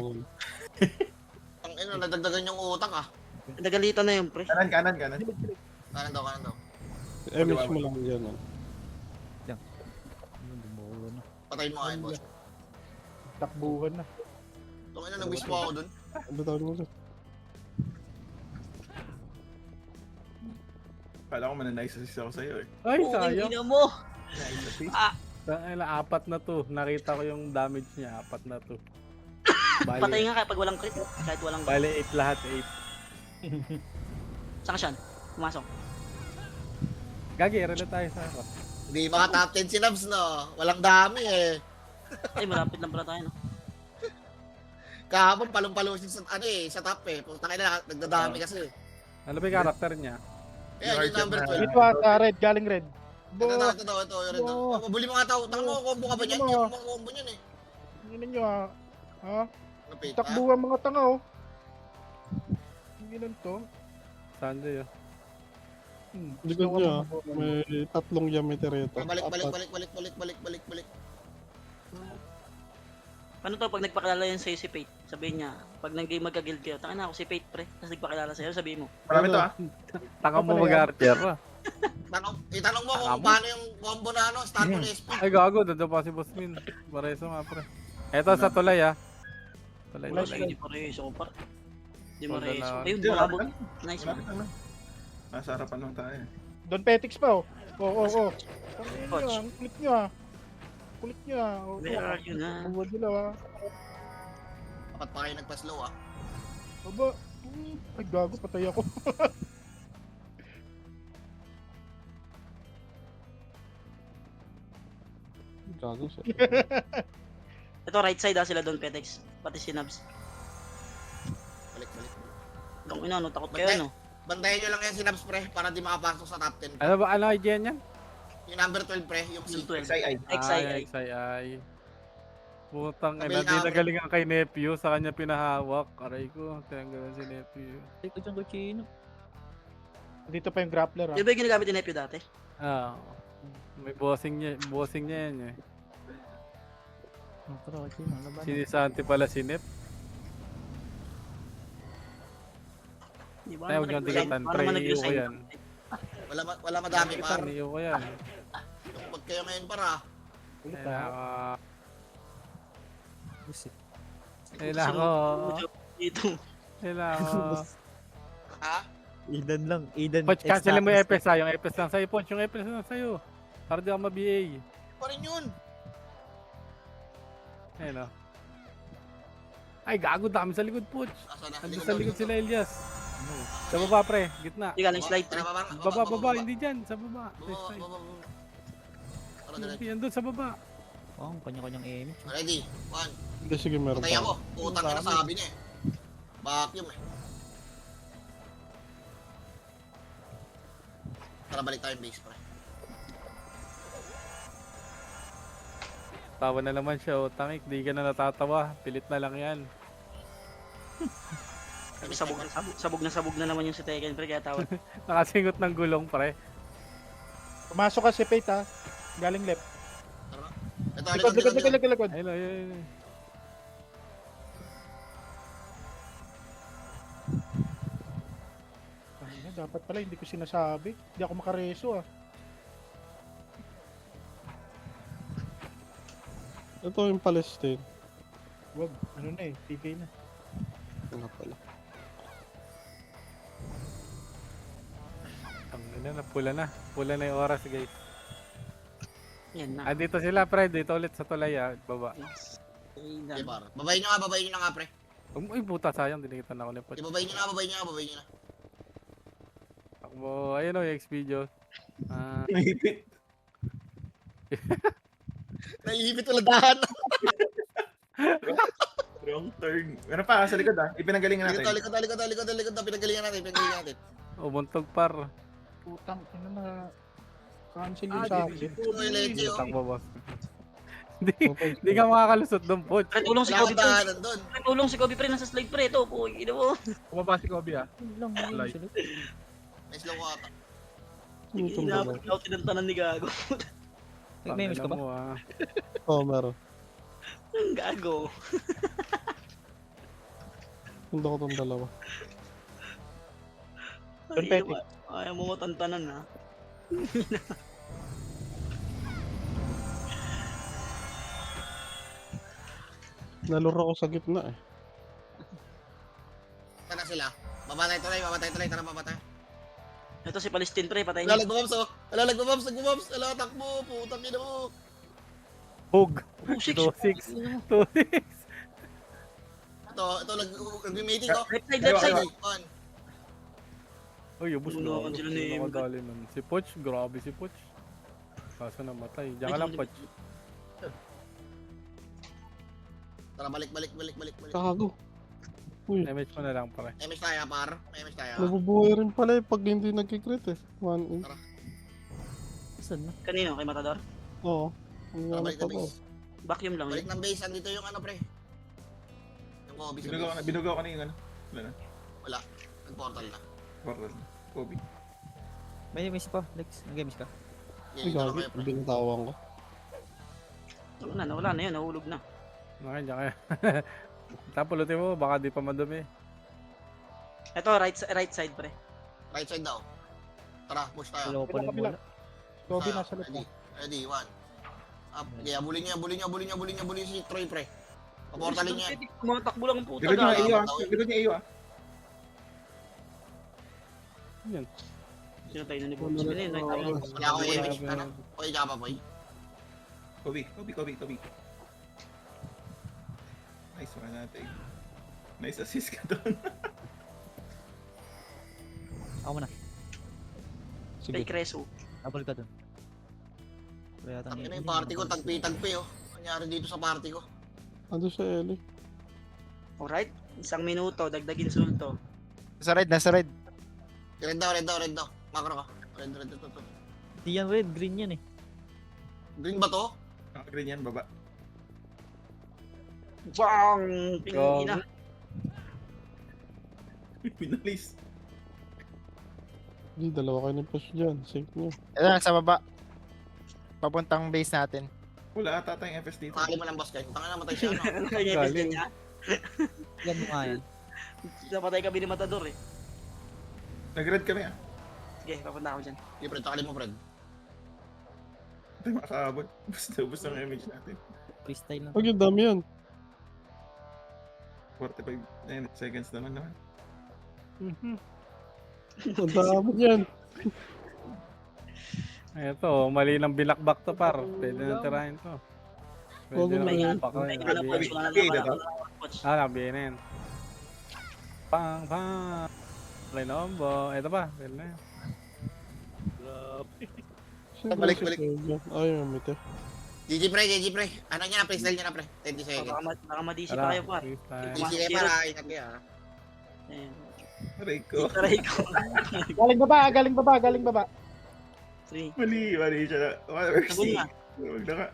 Speaker 2: Ang ina, nadagdagan yung utang, ah.
Speaker 1: Nagalitan na yun, pre.
Speaker 5: Kanan.
Speaker 2: Kanan daw.
Speaker 7: MH mo lang yan.
Speaker 3: Bumulo na.
Speaker 2: Patayin mo kayo, boss.
Speaker 8: Takbuhan na.
Speaker 2: Itong ina, nag-wish po ako dun.
Speaker 7: Ano tawag mo sa?
Speaker 5: Kala ko mananice assist ako sa'yo eh.
Speaker 4: Ay,
Speaker 1: Putang
Speaker 4: sayang.
Speaker 1: ina mo.
Speaker 5: Nice assist.
Speaker 4: Apat na to. Nakita ko yung damage niya. 4 na to.
Speaker 1: Patay
Speaker 4: Bali,
Speaker 1: nga kapag walang crit. Kahit walang...
Speaker 4: bali 8 lahat. 8.
Speaker 1: Saka siya. Pumasok.
Speaker 4: Gagi, relo tayo sa ako.
Speaker 2: Hindi mga top 10 si Nabs, no? Walang dami, eh.
Speaker 1: Ay, malapit lang pala tayo, no?
Speaker 2: Kahapon, palong-palo siya sa, ano eh, sa top, eh. Puta ka na, nagdadami kasi.
Speaker 4: Ano ba yung character niya?
Speaker 2: Ayan, yung number 12.
Speaker 8: Dito ata, red. Galing red.
Speaker 2: Ito, yung red. Mabuli mga tao. Tanga mo, combo ka ba niyan? Yung mga combo niyan, eh.
Speaker 8: Tingnan nyo ha. Ha?
Speaker 2: Napit, ha?
Speaker 8: Takbuhan mga tanga oh. Hindi lang to.
Speaker 4: Sanjay, oh.
Speaker 7: Likod niya, may 3 diameter ito.
Speaker 2: Balik.
Speaker 1: Paano to pag nagpakilala yan sa'yo si Fate? Sabihin niya, pag nag-game magka-guild kayo, tanga na ako si Fate, pre. Tapos nagpakilala sa'yo, sabihin mo.
Speaker 5: Marami to, ah.
Speaker 4: Taka mo mag-archer, ah.
Speaker 2: Itanong mo kung
Speaker 4: Tama.
Speaker 2: paano yung combo na ano, start mo na SP.
Speaker 4: Ay, gago. Doon pa si Boss Min. Pareso nga, pre. Eto sa tulay, ah. Tulay.
Speaker 1: Wala siya, hindi pa rin so par. Hindi mo
Speaker 4: Wala
Speaker 1: rin
Speaker 4: na.
Speaker 1: ayun,
Speaker 5: Hindi,
Speaker 1: bumabog.
Speaker 5: malapit
Speaker 1: Nice
Speaker 5: Malapit
Speaker 1: man.
Speaker 5: lang. Nasa harapan lang tayo.
Speaker 8: Don Petix pa oh. Oo. Tangin nyo
Speaker 1: Coach.
Speaker 8: ah. Ang kulit nyo ah. Kulit nyo ah. Oo.
Speaker 1: Where are you na?
Speaker 8: Huwag nila ah.
Speaker 2: Dapat pa kayo nagpa-slow, ah.
Speaker 8: Aba. Ay gago, patay ako.
Speaker 7: Gago siya.
Speaker 1: Ito right side sila doon, Petex. Pati si Nabs.
Speaker 2: Balik.
Speaker 1: Kung ina, no, takot kayo, no?
Speaker 2: Bantayan nyo lang yan si Nabs, pre, para di makapasok sa top 10.
Speaker 4: Ano ba? Ano idea niyan?
Speaker 2: Yung number 12, pre, yung
Speaker 1: Yung
Speaker 2: C.
Speaker 1: 12.
Speaker 5: XII.
Speaker 1: XII.
Speaker 4: XII. Putang
Speaker 2: Sabi
Speaker 4: ina, di
Speaker 2: nga,
Speaker 4: nagalingan kay nephew. Sa kanya pinahawak. Aray ko, tinanggalan si nephew.
Speaker 3: Ito dyan kuchino.
Speaker 8: Dito pa yung grappler ah.
Speaker 1: Di ba yung ginagamit ni Nephew dati?
Speaker 4: Ah, may bossing niya yan eh.
Speaker 3: Tara kuchino. Laban.
Speaker 4: Si Santi pala si Nep.
Speaker 1: Di ba?
Speaker 4: Ay, huwag niyong tigatan. Pre, iyo ko yan.
Speaker 2: Wala madami, par.
Speaker 4: Tigatan, iyo ko yan.
Speaker 2: Pag kayo ngayon, para.
Speaker 8: Kulit
Speaker 4: Kaya
Speaker 8: ah.
Speaker 4: ako.
Speaker 3: Busit.
Speaker 1: Dito.
Speaker 4: Kailangan ko.
Speaker 2: Ha?
Speaker 3: Idan lang. Idan.
Speaker 4: Poch, cancel mo yung EPS ha. Yung EPS lang sa'yo, Poch. Yung EPS lang sa'yo. Para di ako ma-BA.
Speaker 2: Pa rin yun.
Speaker 4: Ayun o. Ay, gago. Dami sa likod, Poch.
Speaker 2: Asa na?
Speaker 4: Nandun sa likod sila, Elias. Sa baba, pre. Gitna.
Speaker 1: Di galing slide.
Speaker 2: Tara,
Speaker 4: Baba. Hindi dyan. Sa baba.
Speaker 2: Baba. Tara, diretso.
Speaker 4: Yan doon sa baba.
Speaker 3: Oh, kanya-kanyang image.
Speaker 2: Ready? 1.
Speaker 7: Hindi, sige, meron
Speaker 2: Patay
Speaker 7: pa.
Speaker 2: ako. Utang ka na sabi niya, eh. Vacuum, eh. Tara, balik tayo base, pre.
Speaker 4: Tawa na naman siya. O, tangik. Di ka na natatawa. Pilit na lang yan.
Speaker 1: Sabog na naman yung si Tekken, pre, kaya tawad.
Speaker 4: Nakasingot ng gulong, pre.
Speaker 8: Pumasok ka si Fate ah. Galing left.
Speaker 2: Tara. Ito,
Speaker 8: Likod.
Speaker 4: Ayun, ayun.
Speaker 8: Ay, dapat pala hindi ko sinasabi. Hindi ako makareso ah.
Speaker 7: Ito yung Palestine.
Speaker 8: Wag, ano na eh, PK na.
Speaker 7: Ano pala.
Speaker 4: Ang ina na, pula na. Pula na yung oras, guys.
Speaker 1: Yan na.
Speaker 4: Ah, dito sila, pre. Dito ulit sa tulay, baba.
Speaker 1: Yes. Okay, done.
Speaker 2: Okay, par. Babayin nyo na nga, pre.
Speaker 4: Uy, puta, sayang. Dinikitan ako ni Poch.
Speaker 2: Babayin nyo na.
Speaker 4: Takbo. Ayun o, yung Xvideo. Ah,
Speaker 5: Nahipit.
Speaker 2: Naiipit uladahan.
Speaker 5: Wrong turn. Ano pa, sa likod ipinagalingan natin.
Speaker 2: Likod. Pinagalingan natin.
Speaker 4: umuntog par.
Speaker 8: Putang, ina na. Cancel yung sa akin.
Speaker 4: Takbo, boss. Hindi ka makakalusot doon, Poch.
Speaker 1: Pre, tulong si
Speaker 2: Wala
Speaker 1: Kobe,
Speaker 2: akong
Speaker 1: pre.
Speaker 2: dahanan doon.
Speaker 1: Pre, tulong si Kobe, pre. Nasa slide, pre. Ito, po. Ina mo.
Speaker 8: Bumaba si Kobe ah.
Speaker 3: Yun lang, yun
Speaker 8: Light.
Speaker 3: sulit.
Speaker 2: Nice lang ko ata.
Speaker 7: Itong
Speaker 1: Inabot na ako tinantanan ni Gago.
Speaker 3: May miss ka ba?
Speaker 7: Oo, meron.
Speaker 1: Ang Gago.
Speaker 7: Hindi ko itong dalawa.
Speaker 8: Pathetic.
Speaker 1: Ayaw mo matantanan, ha.
Speaker 7: Naluro ko sa gitna eh.
Speaker 2: Saan na sila? Babatay tuloy. Tara, babatay.
Speaker 1: Ito si Palestine, pre. Patay niya.
Speaker 2: Nagmamabs. Ala, takbo. Putang ina mo.
Speaker 4: Hug.
Speaker 1: Oh, 6.
Speaker 4: 2-6. 2-6.
Speaker 2: Ito, nag-meeting ko.
Speaker 1: Left side, left side.
Speaker 2: On.
Speaker 4: Uy, ubus
Speaker 1: Unahan
Speaker 4: na.
Speaker 1: sila ni Emgat.
Speaker 4: Nakadali nun. Si Poch, grabe si Poch. Kaso namatay. Diyan ka lang, Poch.
Speaker 2: Tara, balik.
Speaker 7: Kago. Uy,
Speaker 4: Damage mo na lang, pare.
Speaker 2: MS tayo, par. MS tayo.
Speaker 7: nabubuhay rin pala pag hindi nagkikrit eh. 1 in.
Speaker 3: Saan na?
Speaker 1: Kanino? Kay Matador?
Speaker 7: Oo. Ang
Speaker 2: Tara,
Speaker 7: ano
Speaker 2: balik
Speaker 7: pa
Speaker 2: na
Speaker 7: ba?
Speaker 2: base.
Speaker 1: Vacuum lang
Speaker 2: Balik
Speaker 1: yun.
Speaker 2: ng base. Andito yung ano, pre. Yung Kobe sa base.
Speaker 5: Binugaw ko na yung ano. Wala na.
Speaker 2: Nag-portal na.
Speaker 5: Portal. Kobe.
Speaker 3: May miss pa, Lex. Nag-miss ka.
Speaker 7: Ay,
Speaker 2: Yan,
Speaker 7: gagi.
Speaker 2: kayo, pre.
Speaker 7: Binitawan ko.
Speaker 1: Wala na yun. Nahulog na.
Speaker 4: Okay, diyan kaya. Tapulutin mo, baka di pa madumi.
Speaker 1: Ito, right side, pre.
Speaker 2: Right side daw. Tara, push tayo.
Speaker 3: Dalawa pa lang
Speaker 8: Kabila.
Speaker 3: bola.
Speaker 8: Kobe
Speaker 2: Tayo.
Speaker 8: nasa loob na.
Speaker 2: Ready, 1. Up. Yeah, bulin niya si Troy, pre. Paportalin niya.
Speaker 1: Tumatakbo lang ang puta.
Speaker 5: Likod niya
Speaker 1: Gago.
Speaker 5: iyo Likod niya iyo
Speaker 4: Yan.
Speaker 1: Sinatay na ni Bob. Sabi na yun.
Speaker 2: Wala akong image. Ano? Okay, tsaka pa, boy.
Speaker 5: Kobe. Nice one natin. Nice assist ka doon.
Speaker 3: Ako muna.
Speaker 7: Sige.
Speaker 1: Kay Creso.
Speaker 3: Double ka dun. Kaya
Speaker 2: Ang ina yung party ko, tagpi-tagpi, oh. Nangyari dito sa party ko.
Speaker 7: Ando sa Eli.
Speaker 1: Alright. 1 minuto. Dagdagin sulto.
Speaker 9: Nasa red.
Speaker 2: Red daw. Macro ka. Red.
Speaker 3: Di yan red, green yan eh.
Speaker 2: Green ba to?
Speaker 5: Green yan, baba.
Speaker 1: Bang! Pingina.
Speaker 5: Pinalis.
Speaker 7: Hindi, dalawa kayo ni push dyan. Safe nyo.
Speaker 9: Ito nasa baba. Papuntang base natin.
Speaker 5: Wala ata tayong FS dito.
Speaker 2: Pakali mo lang, boss, guys. Tanga na, matay siya, no?
Speaker 1: Ano kaya
Speaker 4: Galing.
Speaker 1: niya?
Speaker 3: Yan mo nga yan.
Speaker 1: Napatay kami ni Matador eh.
Speaker 5: Nag-red kami ah.
Speaker 1: Sige, papunta ako dyan.
Speaker 2: Sige, Fred, pakali mo, Fred.
Speaker 5: Hindi tayo makakaabot. Ubus ang image natin.
Speaker 3: Freestyle lang.
Speaker 7: Pag yung dami yan.
Speaker 5: 45 seconds naman.
Speaker 7: Ang dami yan.
Speaker 4: Ito, mali ng bilakbak to, par. Pwede na tirahin to.
Speaker 7: Huwag
Speaker 4: Pwede
Speaker 7: mo
Speaker 4: na
Speaker 7: yan.
Speaker 4: bilakbak.
Speaker 1: May wala punch. Wala punch.
Speaker 4: Nabinin. Pang. Renombo. Ito pa. Pwede na yan.
Speaker 7: Siyempre,
Speaker 2: Balik.
Speaker 7: Ay, mamite.
Speaker 2: GG, pre. Ano niya na, freestyle niya na, pre. 20 seconds.
Speaker 1: Baka madisi
Speaker 4: Tara,
Speaker 1: tayo pa.
Speaker 4: freestyle.
Speaker 2: GG kayo, para. Ingat kayo, ha.
Speaker 5: Aray ko.
Speaker 1: Taray ko.
Speaker 8: Galing baba.
Speaker 1: 3.
Speaker 5: Mali siya na.
Speaker 1: Sabon
Speaker 5: Mercy.
Speaker 1: na.
Speaker 5: Huwag na ka.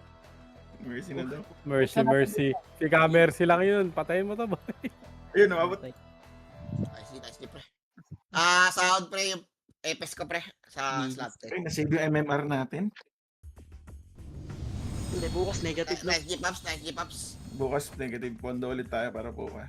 Speaker 5: Mercy na daw.
Speaker 4: Mercy. Si Mercy lang yun. Patayin mo to, boy.
Speaker 5: Ayun, nakabot.
Speaker 2: Nice, pre. Sound, pre, yung EPS ko, pre, sa slot.
Speaker 5: Ay, nasave yung MMR natin.
Speaker 1: Hindi, bukas negative.
Speaker 2: Nice G-Pops.
Speaker 5: Bukas negative pondo ulit tayo para bukas.